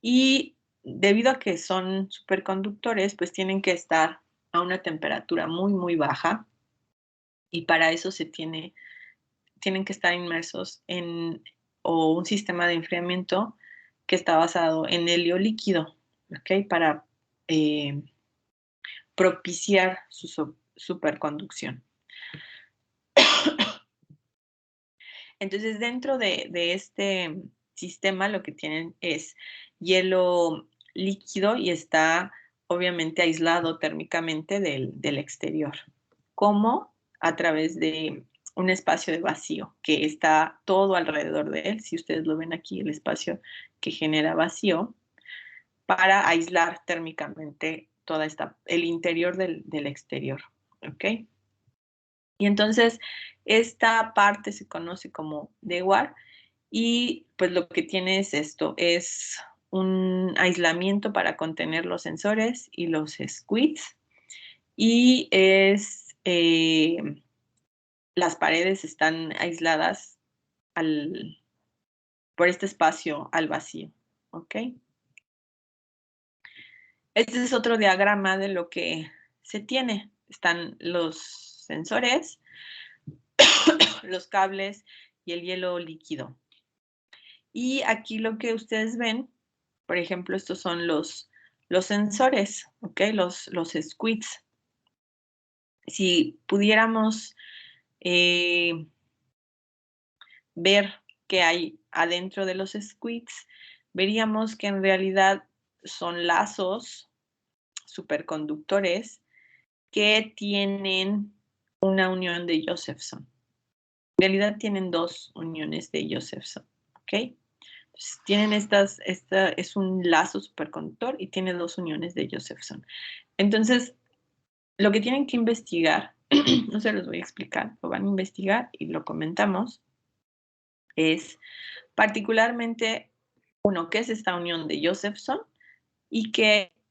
y debido a que son superconductores, pues tienen que estar a una temperatura muy, muy baja, y para eso tienen que estar inmersos en un sistema de enfriamiento que está basado en helio líquido, ¿ok? Para propiciar su superconducción. Entonces, dentro de este sistema lo que tienen es hielo líquido y está obviamente aislado térmicamente del exterior. ¿Cómo? A través de un espacio de vacío que está todo alrededor de él. Si ustedes lo ven aquí, el espacio que genera vacío, para aislar térmicamente el interior del exterior, ¿ok? Y entonces, esta parte se conoce como dewar, y pues lo que tiene es esto, es un aislamiento para contener los sensores y los squirts, y las paredes están aisladas por este espacio al vacío, ¿ok? Este es otro diagrama de lo que se tiene. Están los sensores, los cables y el hielo líquido. Y aquí lo que ustedes ven, por ejemplo, estos son los sensores, ¿ok? Los squirts. Si pudiéramos ver qué hay adentro de los squirts, veríamos que en realidad son lazos superconductores que tienen una unión de Josephson. En realidad tienen dos uniones de Josephson, ¿ok? Entonces, tienen es un lazo superconductor y tiene dos uniones de Josephson. Entonces, lo que tienen que investigar, no se los voy a explicar, lo van a investigar y lo comentamos, es particularmente, uno, qué es esta unión de Josephson y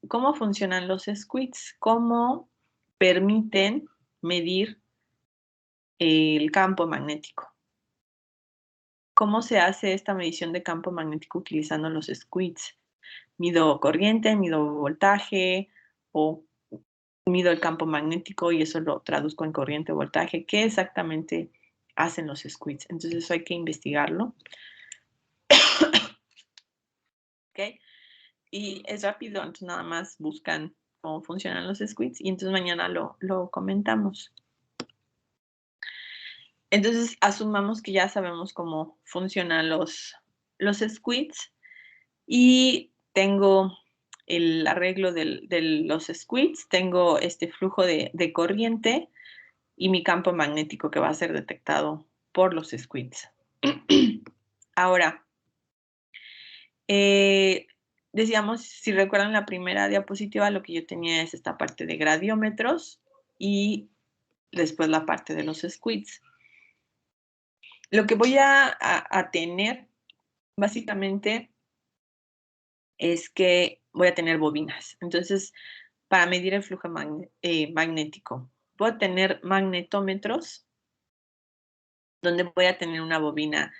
cómo funcionan los squirts, cómo permiten medir el campo magnético. ¿Cómo se hace esta medición de campo magnético utilizando los squeeze? Mido corriente, mido voltaje o mido el campo magnético y eso lo traduzco en corriente o voltaje. ¿Qué exactamente hacen los squeeze? Entonces eso hay que investigarlo. ¿Ok? Y es rápido, entonces nada más buscan cómo funcionan los squeeze y entonces mañana lo comentamos. Entonces asumamos que ya sabemos cómo funcionan los squeeze y tengo el arreglo de los squeeze, tengo este flujo de corriente y mi campo magnético que va a ser detectado por los squeeze. Ahora, decíamos, si recuerdan la primera diapositiva, lo que yo tenía es esta parte de gradiómetros y después la parte de los squeeze. Lo que voy a tener básicamente es que voy a tener bobinas. Entonces, para medir el flujo magnético, puedo tener magnetómetros donde voy a tener una bobina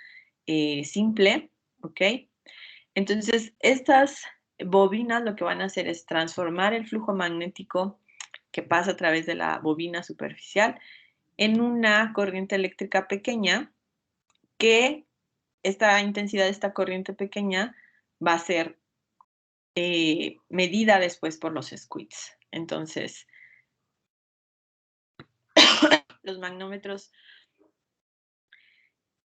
simple, ¿ok? Entonces, estas bobinas lo que van a hacer es transformar el flujo magnético que pasa a través de la bobina superficial en una corriente eléctrica pequeña que esta intensidad de esta corriente pequeña va a ser medida después por los squeeze. Entonces, los magnómetros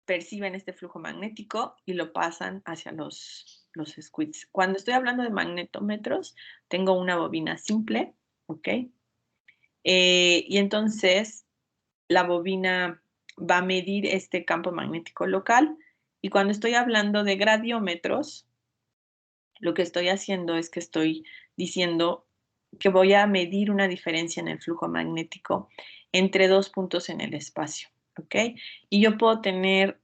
perciben este flujo magnético y lo pasan hacia los squeeze. Cuando estoy hablando de magnetómetros, tengo una bobina simple, ¿ok? Y entonces la bobina va a medir este campo magnético local. Y cuando estoy hablando de gradiómetros, lo que estoy haciendo es que estoy diciendo que voy a medir una diferencia en el flujo magnético entre dos puntos en el espacio, ¿ok? Y yo puedo tener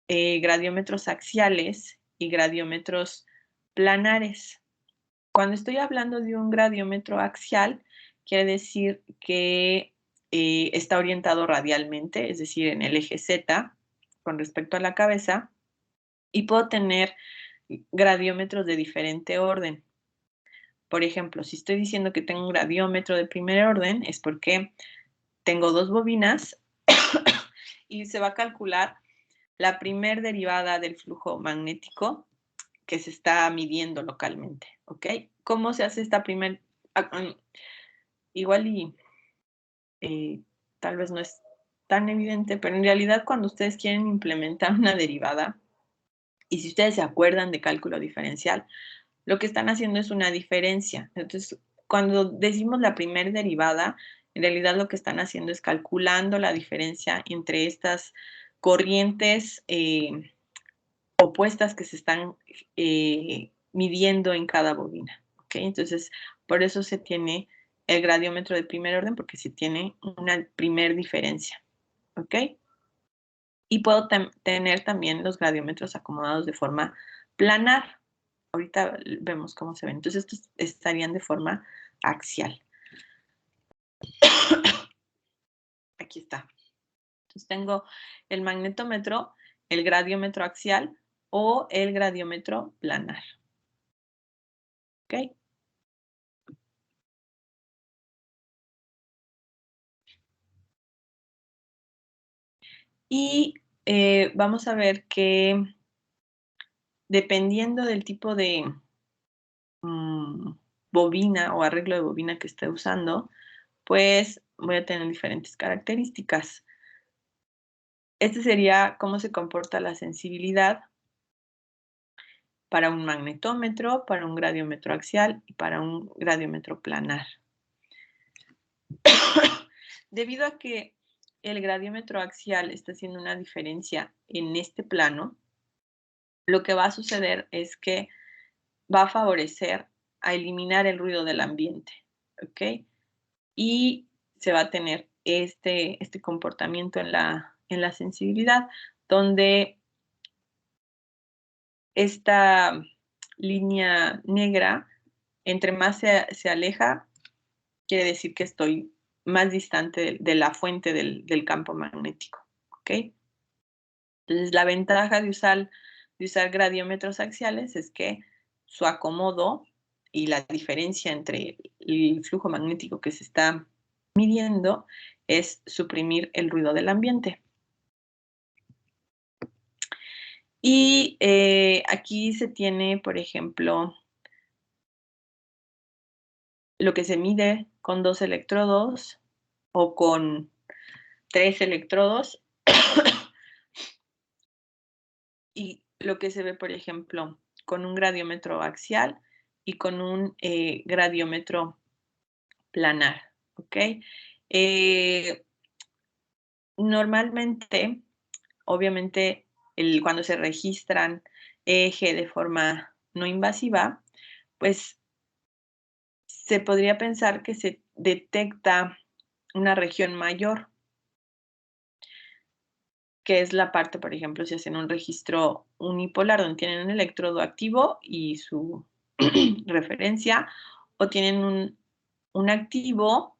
gradiómetros axiales y gradiómetros planares. Cuando estoy hablando de un gradiómetro axial, quiere decir que está orientado radialmente, es decir, en el eje Z con respecto a la cabeza, y puedo tener gradiómetros de diferente orden. Por ejemplo, si estoy diciendo que tengo un gradiómetro de primer orden, es porque tengo dos bobinas y se va a calcular la primer derivada del flujo magnético que se está midiendo localmente, ¿ok? ¿Cómo se hace esta primer? Igual y tal vez no es tan evidente, pero en realidad cuando ustedes quieren implementar una derivada, y si ustedes se acuerdan de cálculo diferencial, lo que están haciendo es una diferencia. Entonces, cuando decimos la primer derivada, en realidad lo que están haciendo es calculando la diferencia entre estas corrientes opuestas que se están midiendo en cada bobina. ¿Okay? Entonces, por eso se tiene el gradiómetro de primer orden, porque se tiene una primer diferencia. ¿Ok? Y puedo tener también los gradiómetros acomodados de forma planar. Ahorita vemos cómo se ven. Entonces, estos estarían de forma axial. Aquí está. Entonces, tengo el magnetómetro, el gradiómetro axial o el gradiómetro planar. ¿Ok? Y vamos a ver que dependiendo del tipo de bobina o arreglo de bobina que esté usando, pues voy a tener diferentes características. Este sería cómo se comporta la sensibilidad para un magnetómetro, para un gradiómetro axial y para un gradiómetro planar. Debido a que el gradiómetro axial está haciendo una diferencia en este plano, lo que va a suceder es que va a favorecer a eliminar el ruido del ambiente, ¿ok? Y se va a tener este comportamiento en la sensibilidad, donde esta línea negra, entre más se aleja, quiere decir que estoy más distante de la fuente del campo magnético. ¿Ok? Entonces, la ventaja de usar gradiómetros axiales es que su acomodo y la diferencia entre el flujo magnético que se está midiendo es suprimir el ruido del ambiente. Y aquí se tiene, por ejemplo, lo que se mide con 2 electrodos o con 3 electrodos. Y lo que se ve, por ejemplo, con un gradiómetro axial y con un gradiómetro planar. ¿Ok? Normalmente, obviamente, cuando se registran EEG de forma no invasiva, pues se podría pensar que se detecta una región mayor, que es la parte, por ejemplo, si hacen un registro unipolar donde tienen un electrodo activo y su referencia, o tienen un activo,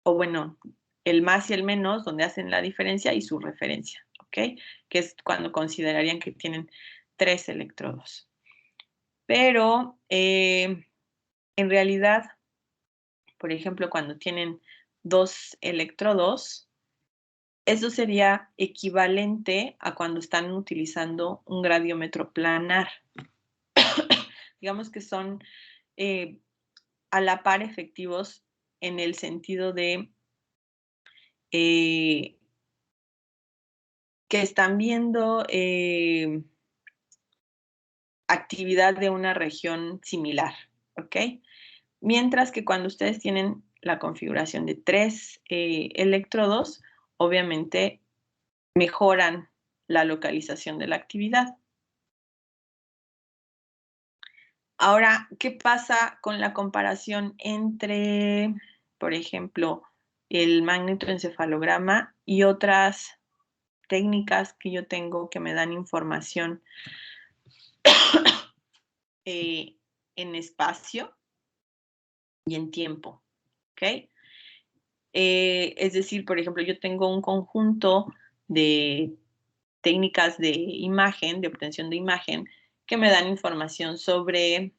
o bueno, el más y el menos, donde hacen la diferencia y su referencia, ¿ok? Que es cuando considerarían que tienen 3 electrodos. Pero en realidad, por ejemplo, cuando tienen 2 electrodos, eso sería equivalente a cuando están utilizando un gradiómetro planar. Digamos que son a la par efectivos en el sentido de que están viendo actividad de una región similar, ¿ok? Mientras que cuando ustedes tienen la configuración de 3 electrodos, obviamente mejoran la localización de la actividad. Ahora, ¿qué pasa con la comparación entre, por ejemplo, el magnetoencefalograma y otras técnicas que yo tengo que me dan información en espacio y en tiempo? ¿Ok? Es decir, por ejemplo, yo tengo un conjunto de técnicas de imagen, de obtención de imagen, que me dan información sobre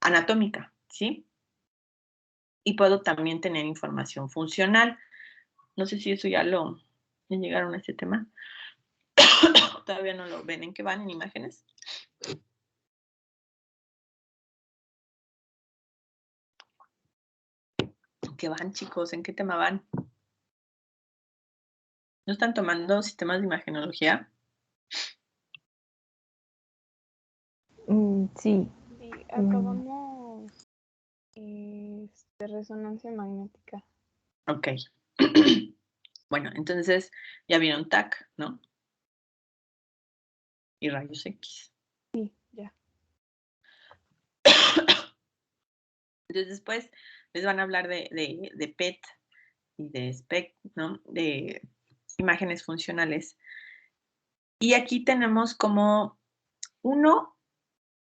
anatómica, ¿sí? Y puedo también tener información funcional. No sé si eso ya llegaron a ese tema. Todavía no lo ven. ¿En qué van en imágenes? ¿En qué van, chicos? ¿En qué tema van? ¿No están tomando sistemas de imagenología? Sí, acabamos de resonancia magnética. Ok. Bueno, entonces ya vieron TAC, ¿no? Y rayos X. Sí, ya. Entonces después les van a hablar de PET y de SPECT, ¿no? De imágenes funcionales. Y aquí tenemos como uno,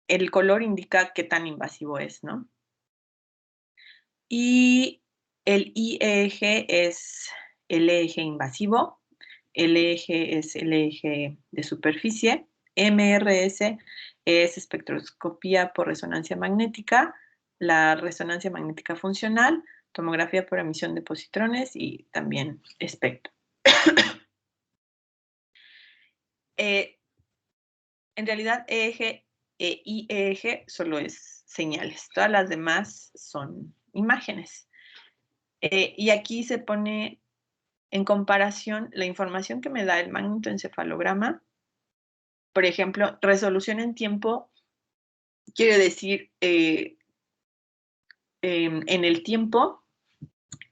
el color indica qué tan invasivo es, ¿no? Y el IEG es el eje invasivo, el eje es el eje de superficie, MRS es espectroscopía por resonancia magnética, la resonancia magnética funcional, tomografía por emisión de positrones y también espectro. En realidad, EEG e IEG solo es señales. Todas las demás son imágenes. Y aquí se pone en comparación la información que me da el magnetoencefalograma. Por ejemplo, resolución en tiempo quiere decir en el tiempo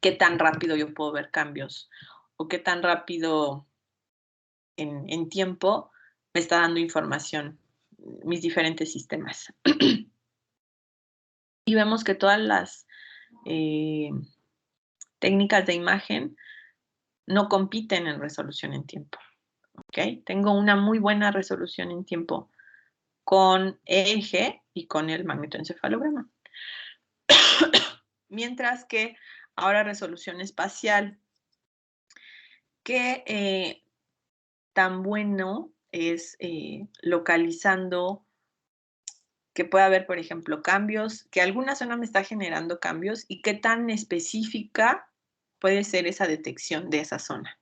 qué tan rápido yo puedo ver cambios o qué tan rápido en tiempo me está dando información mis diferentes sistemas. Y vemos que todas las técnicas de imagen no compiten en resolución en tiempo. ¿Okay? Tengo una muy buena resolución en tiempo con EEG y con el magnetoencefalograma. Mientras que ahora resolución espacial, que tan bueno es localizando que puede haber, por ejemplo, cambios, que alguna zona me está generando cambios y qué tan específica puede ser esa detección de esa zona.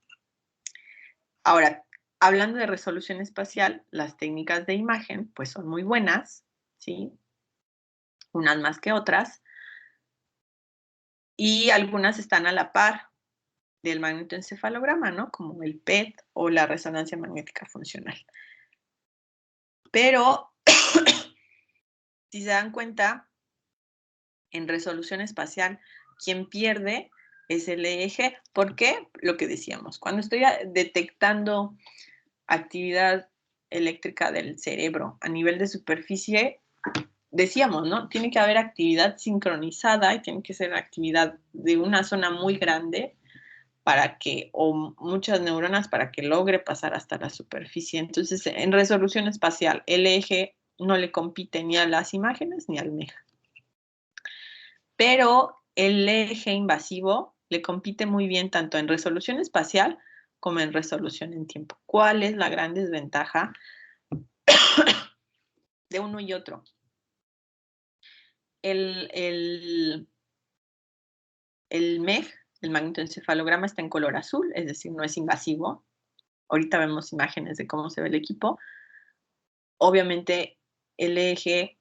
Ahora, hablando de resolución espacial, las técnicas de imagen pues son muy buenas, ¿sí? Unas más que otras, y algunas están a la par del magnetoencefalograma, ¿no? Como el PET o la resonancia magnética funcional. Pero, si se dan cuenta, en resolución espacial, quien pierde es el EEG. ¿Por qué? Lo que decíamos, cuando estoy detectando actividad eléctrica del cerebro a nivel de superficie, decíamos, ¿no? Tiene que haber actividad sincronizada y tiene que ser actividad de una zona muy grande para que, o muchas neuronas para que logre pasar hasta la superficie. Entonces, en resolución espacial, el EEG no le compite ni a las imágenes ni al MEG. Pero el EEG invasivo le compite muy bien tanto en resolución espacial como en resolución en tiempo. ¿Cuál es la gran desventaja de uno y otro? El MEG, el magnetoencefalograma, está en color azul, es decir, no es invasivo. Ahorita vemos imágenes de cómo se ve el equipo. Obviamente, el EEG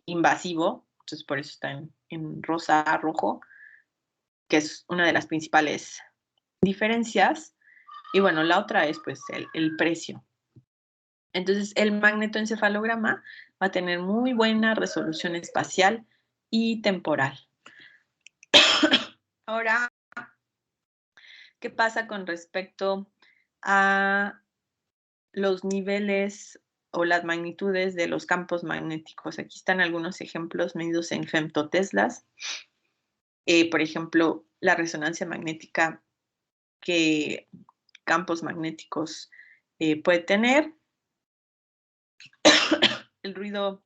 invasivo, entonces por eso está en rosa, rojo, que es una de las principales diferencias. Y bueno, la otra es pues el precio. Entonces, el magnetoencefalograma va a tener muy buena resolución espacial y temporal. Ahora, ¿qué pasa con respecto a los niveles o las magnitudes de los campos magnéticos? Aquí están algunos ejemplos medidos en femtoteslas. Por ejemplo, la resonancia magnética que campos magnéticos puede tener. El ruido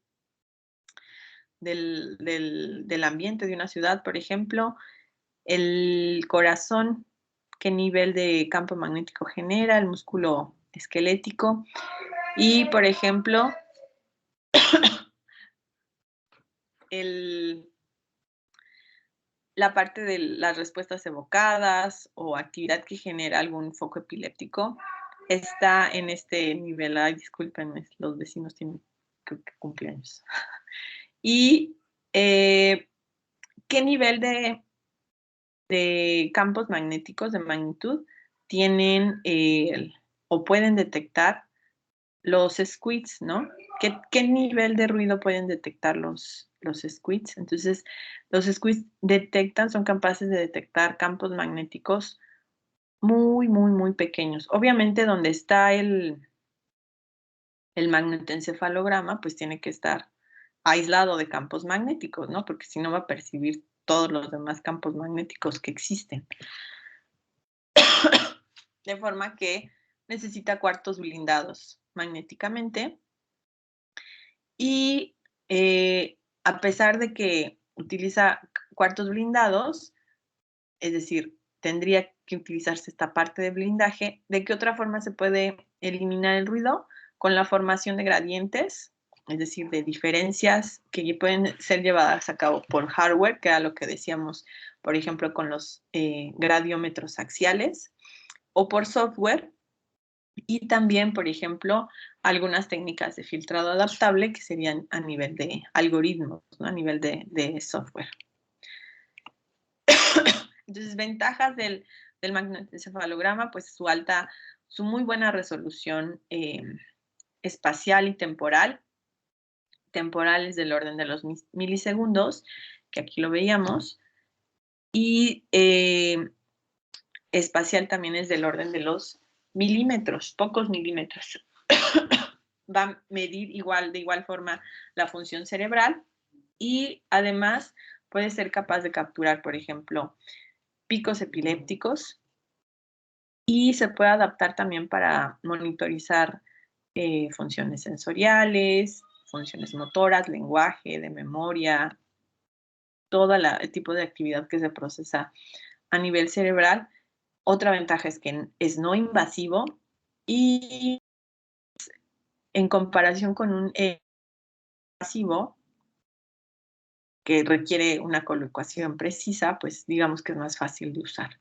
del ambiente de una ciudad, por ejemplo. El corazón, qué nivel de campo magnético genera, el músculo esquelético. Y, por ejemplo, la parte de las respuestas evocadas o actividad que genera algún foco epiléptico está en este nivel. Ay, discúlpenme, los vecinos tienen, creo que, cumpleaños. Y qué nivel de campos magnéticos de magnitud tienen o pueden detectar los squids, ¿no? ¿Qué nivel de ruido pueden detectar los squids? Entonces, los squids son capaces de detectar campos magnéticos muy, muy, muy pequeños. Obviamente, donde está el magnetoencefalograma, pues tiene que estar aislado de campos magnéticos, ¿no? Porque si no va a percibir todos los demás campos magnéticos que existen. De forma que necesita cuartos blindados magnéticamente. Y a pesar de que utiliza cuartos blindados, es decir, tendría que utilizarse esta parte de blindaje, ¿de qué otra forma se puede eliminar el ruido? Con la formación de gradientes, es decir, de diferencias que pueden ser llevadas a cabo por hardware, que era lo que decíamos, por ejemplo, con los gradiómetros axiales, o por software, y también, por ejemplo, algunas técnicas de filtrado adaptable que serían a nivel de algoritmos, ¿no? A nivel de software. Entonces, ventajas del magnetoencefalograma, pues su muy buena resolución espacial y temporal. Temporal es del orden de los milisegundos, que aquí lo veíamos, y espacial también es del orden de los milímetros, pocos milímetros. Va a medir de igual forma la función cerebral y además puede ser capaz de capturar, por ejemplo, picos epilépticos y se puede adaptar también para monitorizar funciones sensoriales, funciones motoras, lenguaje, de memoria, todo el tipo de actividad que se procesa a nivel cerebral. Otra ventaja es que es no invasivo y en comparación con un invasivo que requiere una colocación precisa, pues digamos que es más fácil de usar.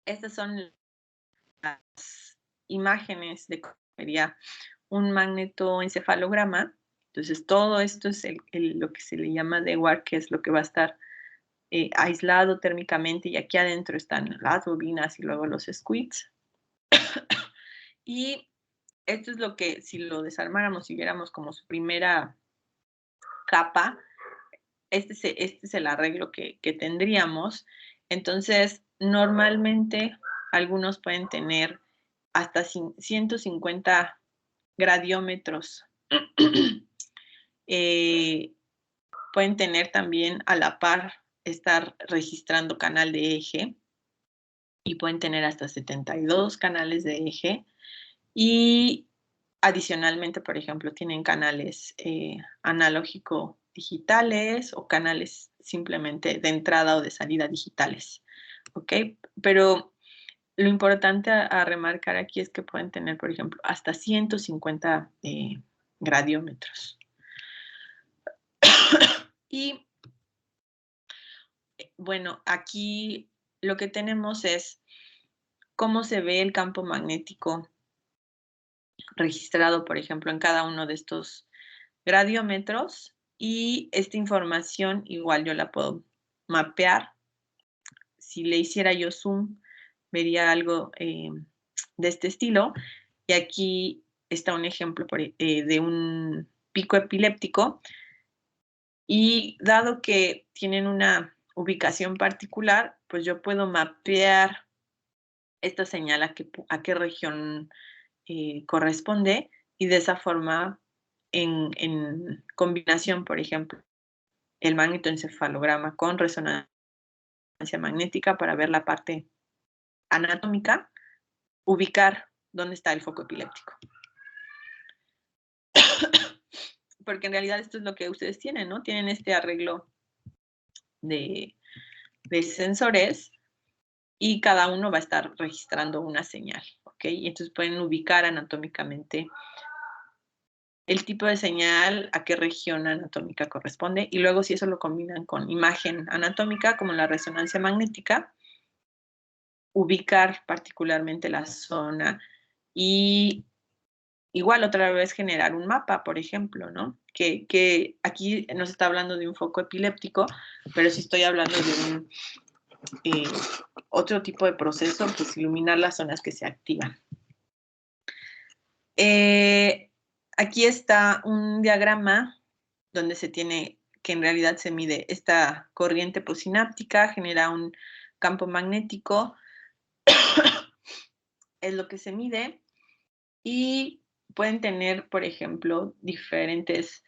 Estas son las imágenes de cómo sería un magnetoencefalograma. Entonces, todo esto es lo que se le llama DWAR, que es lo que va a estar aislado térmicamente, y aquí adentro están las bobinas y luego los squids. Y esto es lo que, si lo desarmáramos y viéramos como su primera capa, este es el arreglo que tendríamos. Entonces, normalmente algunos pueden tener hasta 150 gradiómetros. Pueden tener también a la par, estar registrando canal de eje, y pueden tener hasta 72 canales de eje. Y adicionalmente, por ejemplo, tienen canales analógico digitales o canales simplemente de entrada o de salida digitales. ¿Ok? Pero lo importante a remarcar aquí es que pueden tener, por ejemplo, hasta 150 gradiómetros. Y bueno, aquí lo que tenemos es cómo se ve el campo magnético registrado, por ejemplo, en cada uno de estos gradiómetros, y esta información igual yo la puedo mapear. Si le hiciera yo zoom, vería algo de este estilo, y aquí está un ejemplo de un pico epiléptico, y dado que tienen una ubicación particular, pues yo puedo mapear esta señal a qué región corresponde, y de esa forma, en combinación, por ejemplo, el magnetoencefalograma con resonancia magnética para ver la parte anatómica, ubicar dónde está el foco epiléptico. Porque en realidad esto es lo que ustedes tienen, ¿no? Tienen este arreglo de sensores, y cada uno va a estar registrando una señal, ¿ok? Y entonces pueden ubicar anatómicamente el tipo de señal, a qué región anatómica corresponde, y luego si eso lo combinan con imagen anatómica, como la resonancia magnética, ubicar particularmente la zona, y igual otra vez generar un mapa, por ejemplo, ¿no? Que aquí nos está hablando de un foco epiléptico, pero si estoy hablando de un otro tipo de proceso, pues iluminar las zonas que se activan. Aquí está un diagrama donde se tiene que en realidad se mide esta corriente posináptica, genera un campo magnético, es lo que se mide, y pueden tener, por ejemplo, diferentes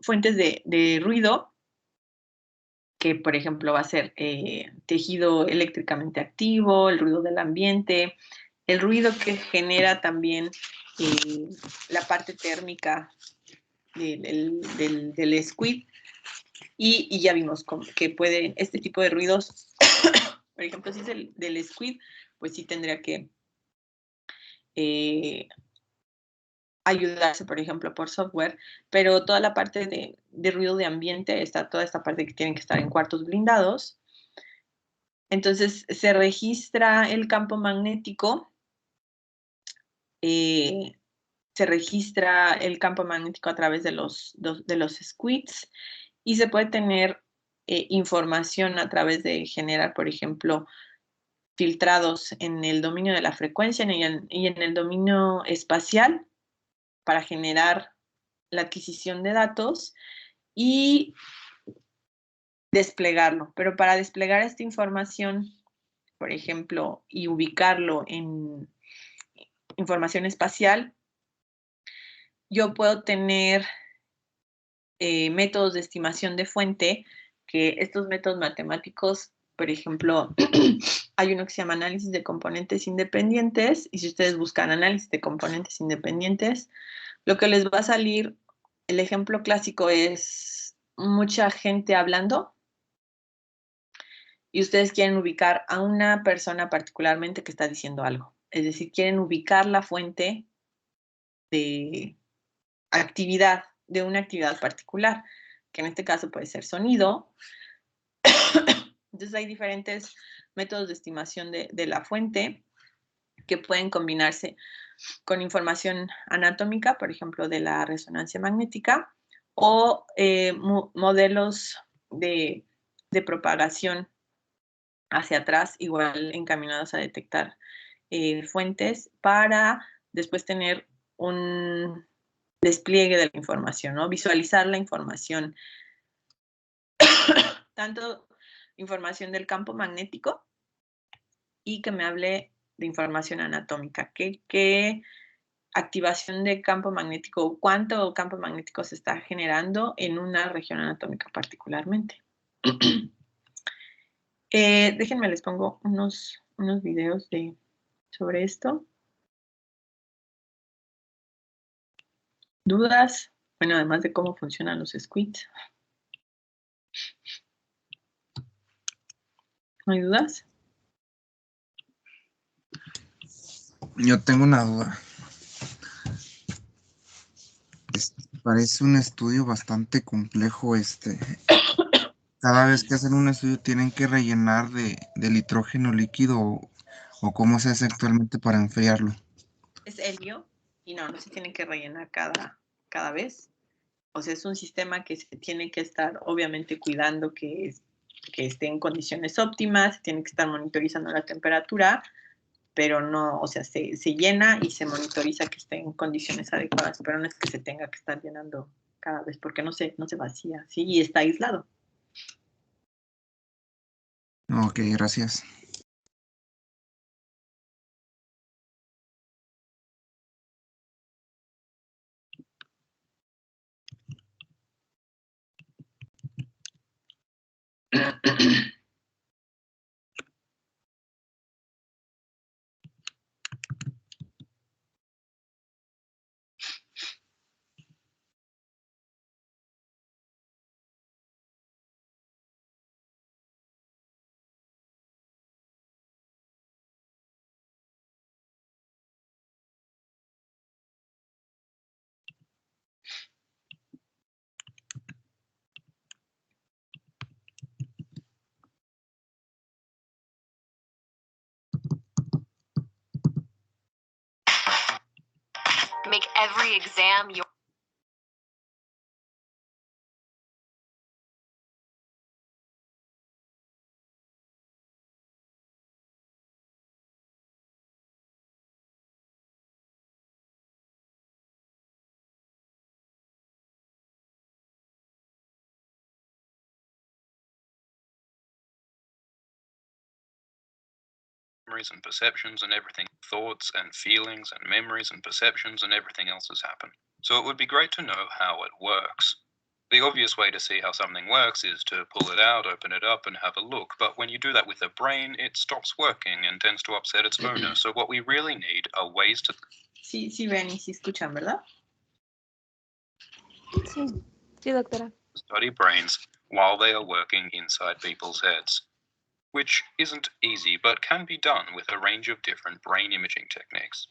fuentes de ruido, que por ejemplo va a ser tejido eléctricamente activo, el ruido del ambiente, el ruido que genera también la parte térmica del squid, y ya vimos que puede, este tipo de ruidos, por ejemplo, si es del squid, pues sí tendría que ayudarse, por ejemplo, por software, pero toda la parte de ruido de ambiente, está toda esta parte que tienen que estar en cuartos blindados. Entonces, se registra el campo magnético, se registra el campo magnético a través de los squids, y se puede tener información a través de generar, por ejemplo, filtrados en el dominio de la frecuencia y en el dominio espacial para generar la adquisición de datos y desplegarlo. Pero para desplegar esta información, por ejemplo, y ubicarlo en información espacial, yo puedo tener métodos de estimación de fuente, que estos métodos matemáticos, por ejemplo, hay uno que se llama análisis de componentes independientes, y si ustedes buscan análisis de componentes independientes, lo que les va a salir El ejemplo clásico es mucha gente hablando y ustedes quieren ubicar a una persona particularmente que está diciendo algo. Es decir, quieren ubicar la fuente de actividad, de una actividad particular, que en este caso puede ser sonido. Entonces hay diferentes métodos de estimación de la fuente que pueden combinarse con información anatómica, por ejemplo, de la resonancia magnética, o modelos de propagación hacia atrás, igual encaminados a detectar fuentes para después tener un despliegue de la información, ¿no? Visualizar la información, tanto información del campo magnético y que me hable de información anatómica. ¿Qué activación de campo magnético, cuánto campo magnético se está generando en una región anatómica particularmente? Déjenme, les pongo unos videos sobre esto. ¿Dudas? Bueno, además de cómo funcionan los squids. ¿No hay dudas? Yo tengo una duda. Parece un estudio bastante complejo. Cada vez que hacen un estudio tienen que rellenar de nitrógeno líquido o cómo se hace actualmente para enfriarlo. Es helio y no se tiene que rellenar cada vez. O sea, es un sistema que se tiene que estar obviamente cuidando que esté en condiciones óptimas, se tiene que estar monitorizando la temperatura, pero no, o sea, se llena y se monitoriza que esté en condiciones adecuadas, pero no es que se tenga que estar llenando cada vez porque no se vacía, ¿sí? Y está aislado. Ok, gracias. Make every exam your memories and perceptions and everything, thoughts and feelings and memories and perceptions and everything else has happened. So it would be great to know how it works. The obvious way to see how something works is to pull it out, open it up, and have a look. But when you do that with a brain, it stops working and tends to upset its owner. So what we really need are ways to... Sí, ven y sí escuchan, ¿verdad? Sí, doctora. Study brains while they are working inside people's heads, which isn't easy, but can be done with a range of different brain imaging techniques.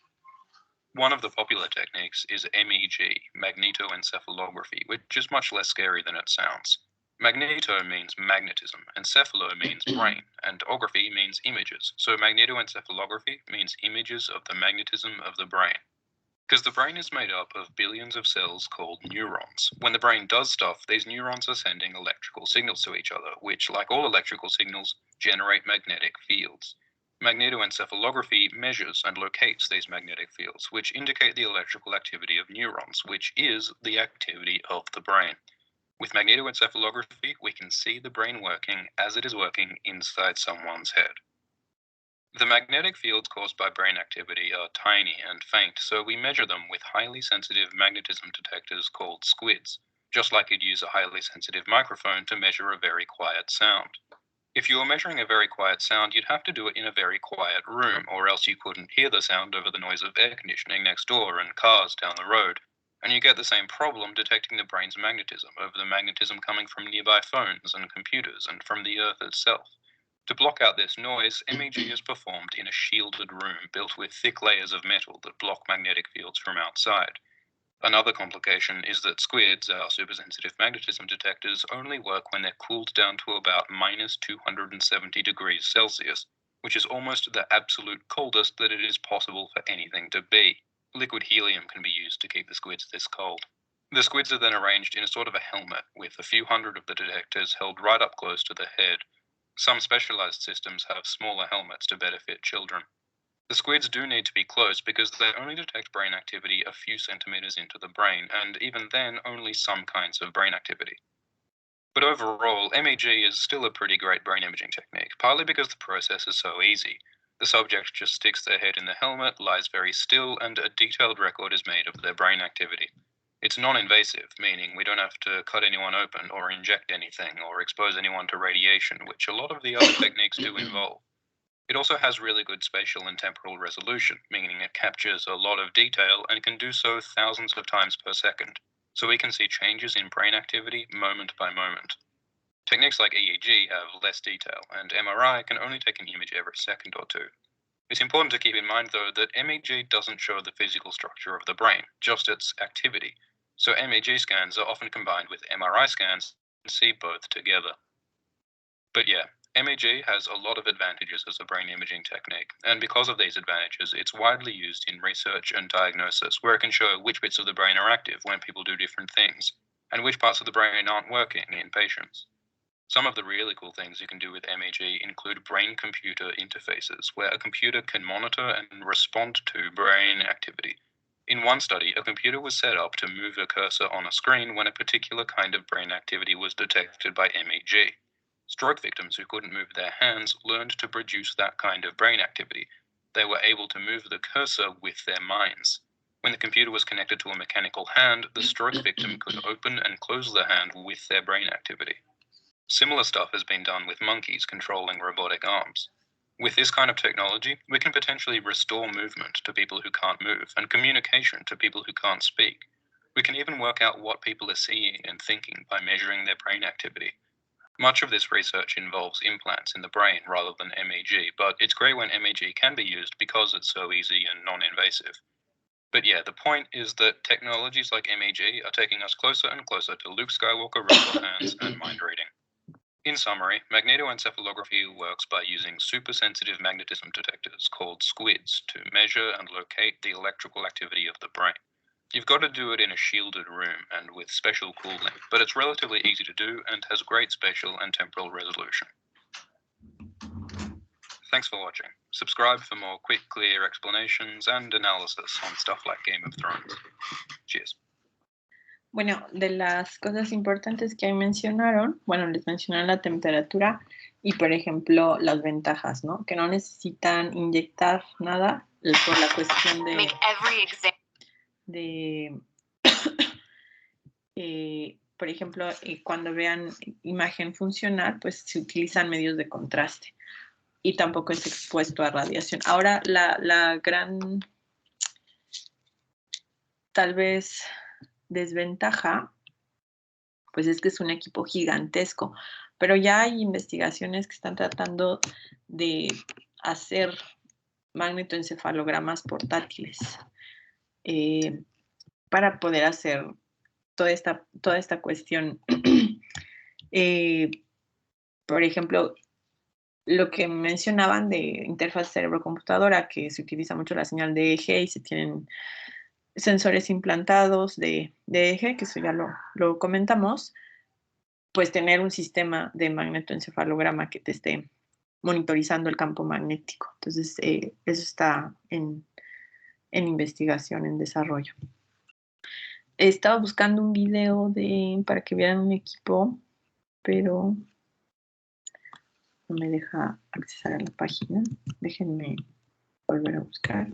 One of the popular techniques is MEG, magnetoencephalography, which is much less scary than it sounds. Magneto means magnetism, encephalo means brain, and ography means images. So magnetoencephalography means images of the magnetism of the brain. Because the brain is made up of billions of cells called neurons. When the brain does stuff, these neurons are sending electrical signals to each other, which, like all electrical signals, generate magnetic fields. Magnetoencephalography measures and locates these magnetic fields, which indicate the electrical activity of neurons, which is the activity of the brain. With magnetoencephalography, we can see the brain working as it is working inside someone's head. The magnetic fields caused by brain activity are tiny and faint, so we measure them with highly sensitive magnetism detectors called squids, just like you'd use a highly sensitive microphone to measure a very quiet sound. If you were measuring a very quiet sound, you'd have to do it in a very quiet room, or else you couldn't hear the sound over the noise of air conditioning next door and cars down the road. and you get the same problem detecting the brain's magnetism over the magnetism coming from nearby phones and computers and from the Earth itself. To block out this noise, MEG is performed in a shielded room built with thick layers of metal that block magnetic fields from outside. Another complication is that squids, our supersensitive magnetism detectors, only work when they're cooled down to about minus 270 degrees Celsius, which is almost the absolute coldest that it is possible for anything to be. Liquid helium can be used to keep the squids this cold. The squids are then arranged in a sort of a helmet, with a few hundred of the detectors held right up close to the head. Some specialized systems have smaller helmets to better fit children. The squids do need to be close because they only detect brain activity a few centimeters into the brain, and even then only some kinds of brain activity. But overall, MEG is still a pretty great brain imaging technique, partly because the process is so easy. The subject just sticks their head in the helmet, lies very still, and a detailed record is made of their brain activity. It's non-invasive, meaning we don't have to cut anyone open or inject anything or expose anyone to radiation, which a lot of the other techniques do involve. It also has really good spatial and temporal resolution, meaning it captures a lot of detail and can do so thousands of times per second, so we can see changes in brain activity moment by moment. Techniques like EEG have less detail, and MRI can only take an image every second or two. It's important to keep in mind, though, that MEG doesn't show the physical structure of the brain, just its activity, so MEG scans are often combined with MRI scans and see both together. But yeah, MEG has a lot of advantages as a brain imaging technique, and because of these advantages, it's widely used in research and diagnosis, where it can show which bits of the brain are active when people do different things, and which parts of the brain aren't working in patients. Some of the really cool things you can do with MEG include brain-computer interfaces, where a computer can monitor and respond to brain activity. In one study, a computer was set up to move a cursor on a screen when a particular kind of brain activity was detected by MEG. Stroke victims who couldn't move their hands learned to produce that kind of brain activity. They were able to move the cursor with their minds. When the computer was connected to a mechanical hand, the stroke victim could open and close the hand with their brain activity. Similar stuff has been done with monkeys controlling robotic arms. With this kind of technology, we can potentially restore movement to people who can't move and communication to people who can't speak. We can even work out what people are seeing and thinking by measuring their brain activity. Much of this research involves implants in the brain rather than MEG, but it's great when MEG can be used because it's so easy and non-invasive. But yeah, the point is that technologies like MEG are taking us closer and closer to Luke Skywalker robot hands and mind reading. In summary, magnetoencephalography works by using supersensitive magnetism detectors called squids to measure and locate the electrical activity of the brain. You've got to do it in a shielded room and with special cooling, but it's relatively easy to do and has great spatial and temporal resolution. Thanks for watching. Subscribe for more quick, clear explanations and analysis on stuff like Game of Thrones. Cheers. Bueno, de las cosas importantes que ahí mencionaron, bueno, les mencionaron la temperatura y, por ejemplo, las ventajas, ¿no? Que no necesitan inyectar nada por la cuestión Make every exam. por ejemplo, cuando vean imagen funcional, pues se utilizan medios de contraste y tampoco es expuesto a radiación. Ahora, la gran, tal vez, desventaja, pues es que es un equipo gigantesco, pero ya hay investigaciones que están tratando de hacer magnetoencefalogramas portátiles para poder hacer toda esta cuestión. Por ejemplo, lo que mencionaban de interfaz cerebro-computadora, que se utiliza mucho la señal de eje y se tienen sensores implantados de eje, que eso ya lo comentamos, pues tener un sistema de magnetoencefalograma que te esté monitorizando el campo magnético. Entonces, eso está en investigación, en desarrollo. Estaba buscando un video para que vieran un equipo, pero no me deja accesar a la página. Déjenme volver a buscar.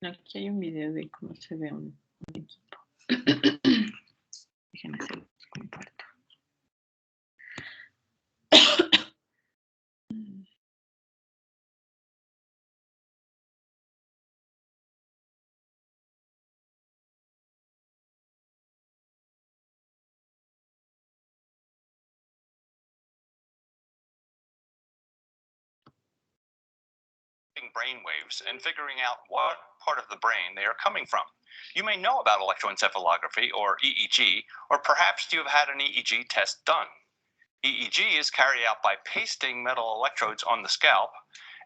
Aquí hay un video de cómo se ve un equipo. Déjenme se los comparto. Brain waves and figuring out what part of the brain they are coming from. You may know about electroencephalography or EEG, or perhaps you have had an EEG test done. EEG is carried out by pasting metal electrodes on the scalp,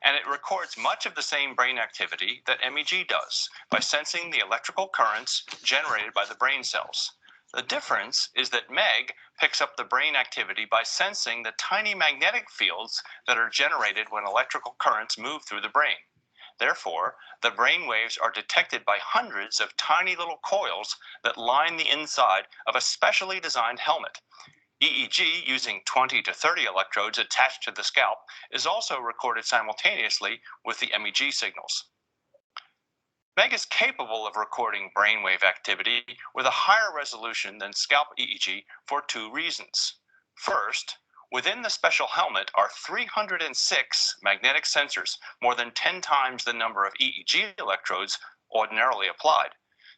and it records much of the same brain activity that MEG does by sensing the electrical currents generated by the brain cells. The difference is that MEG picks up the brain activity by sensing the tiny magnetic fields that are generated when electrical currents move through the brain. Therefore, the brain waves are detected by hundreds of tiny little coils that line the inside of a specially designed helmet. EEG, using 20 to 30 electrodes attached to the scalp, is also recorded simultaneously with the MEG signals. MEG is capable of recording brainwave activity with a higher resolution than scalp EEG for two reasons. First, within the special helmet are 306 magnetic sensors, more than 10 times the number of EEG electrodes ordinarily applied.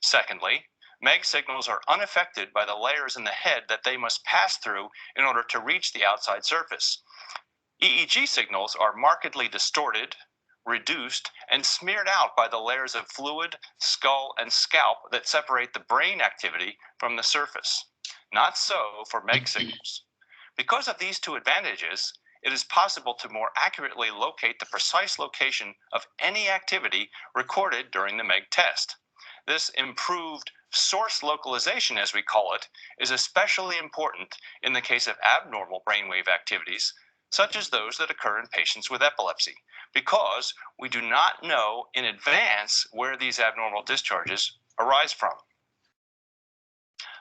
Secondly, MEG signals are unaffected by the layers in the head that they must pass through in order to reach the outside surface. EEG signals are markedly distorted, reduced, and smeared out by the layers of fluid, skull, and scalp that separate the brain activity from the surface. Not so for MEG signals. Because of these two advantages, it is possible to more accurately locate the precise location of any activity recorded during the MEG test. This improved source localization, as we call it, is especially important in the case of abnormal brainwave activities, such as those that occur in patients with epilepsy, because we do not know in advance where these abnormal discharges arise from.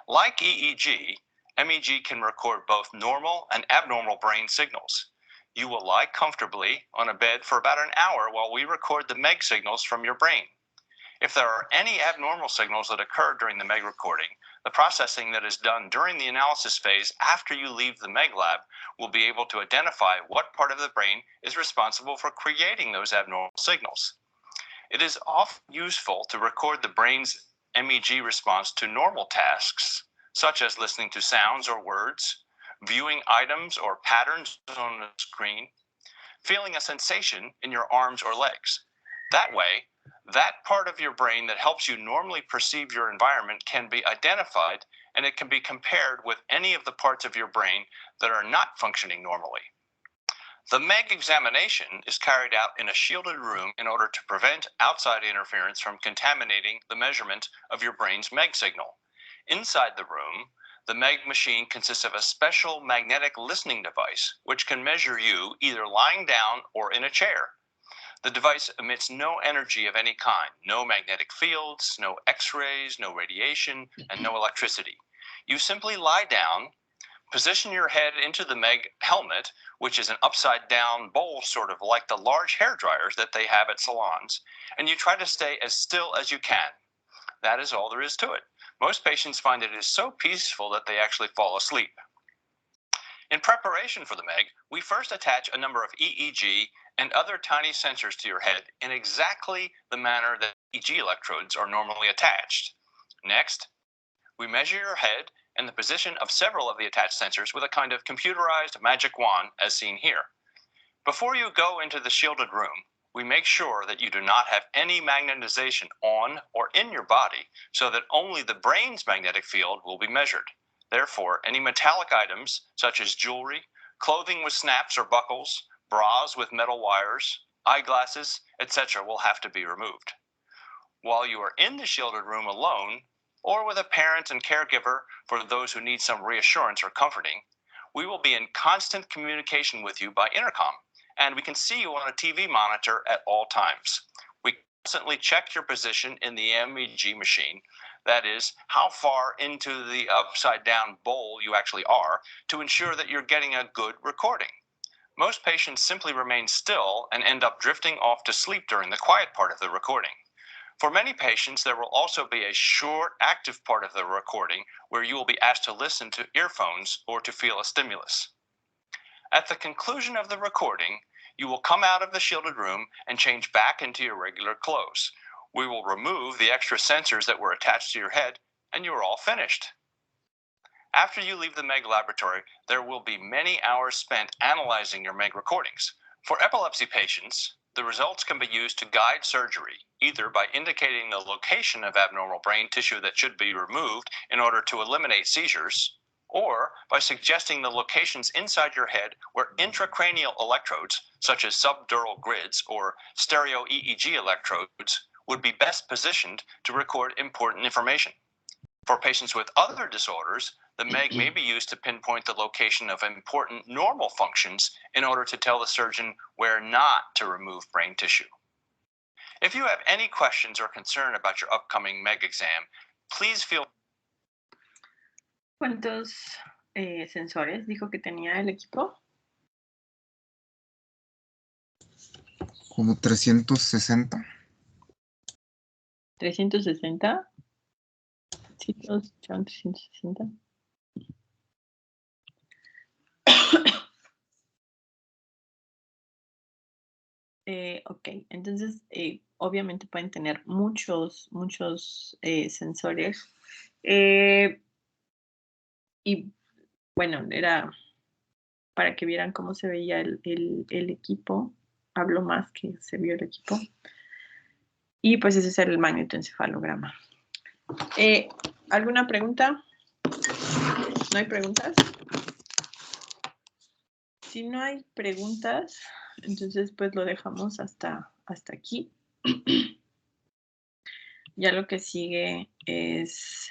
Like EEG, MEG can record both normal and abnormal brain signals. You will lie comfortably on a bed for about an hour while we record the MEG signals from your brain. If there are any abnormal signals that occur during the MEG recording, the processing that is done during the analysis phase after you leave the MEG lab will be able to identify what part of the brain is responsible for creating those abnormal signals. It is often useful to record the brain's MEG response to normal tasks, such as listening to sounds or words, viewing items or patterns on the screen, feeling a sensation in your arms or legs. That way, that part of your brain that helps you normally perceive your environment can be identified, and it can be compared with any of the parts of your brain that are not functioning normally. The MEG examination is carried out in a shielded room in order to prevent outside interference from contaminating the measurement of your brain's MEG signal. Inside the room, the MEG machine consists of a special magnetic listening device, which can measure you either lying down or in a chair. The device emits no energy of any kind, no magnetic fields, no X-rays, no radiation, and no electricity. You simply lie down, position your head into the MEG helmet, which is an upside-down bowl, sort of like the large hair dryers that they have at salons, and you try to stay as still as you can. That is all there is to it. Most patients find it is so peaceful that they actually fall asleep. In preparation for the MEG, we first attach a number of EEG and other tiny sensors to your head in exactly the manner that EEG electrodes are normally attached. Next, we measure your head and the position of several of the attached sensors with a kind of computerized magic wand, as seen here. Before you go into the shielded room, we make sure that you do not have any magnetization on or in your body, so that only the brain's magnetic field will be measured. Therefore, any metallic items, such as jewelry, clothing with snaps or buckles, bras with metal wires, eyeglasses, etc., will have to be removed. While you are in the shielded room alone, or with a parent and caregiver for those who need some reassurance or comforting, we will be in constant communication with you by intercom, and we can see you on a TV monitor at all times. We constantly check your position in the MEG machine, that is, how far into the upside down bowl you actually are, to ensure that you're getting a good recording. Most patients simply remain still and end up drifting off to sleep during the quiet part of the recording. For many patients, there will also be a short, active part of the recording where you will be asked to listen to earphones or to feel a stimulus. At the conclusion of the recording, you will come out of the shielded room and change back into your regular clothes. We will remove the extra sensors that were attached to your head, and you are all finished. After you leave the MEG laboratory, there will be many hours spent analyzing your MEG recordings. For epilepsy patients, the results can be used to guide surgery, either by indicating the location of abnormal brain tissue that should be removed in order to eliminate seizures, or by suggesting the locations inside your head where intracranial electrodes, such as subdural grids or stereo EEG electrodes, would be best positioned to record important information. For patients with other disorders, the MEG may be used to pinpoint the location of important normal functions in order to tell the surgeon where not to remove brain tissue. If you have any questions or concern about your upcoming MEG exam, please feel... ¿Cuántos sensores dijo que tenía el equipo? Como 360. 360. Sí, todos echaron 360. Ok, entonces obviamente pueden tener muchos sensores. Y bueno, era para que vieran cómo se veía el equipo. Hablo más que se vio el equipo. Y pues ese es el magnetoencefalograma. ¿Alguna pregunta? ¿No hay preguntas? Si no hay preguntas, entonces pues lo dejamos hasta aquí. Ya lo que sigue es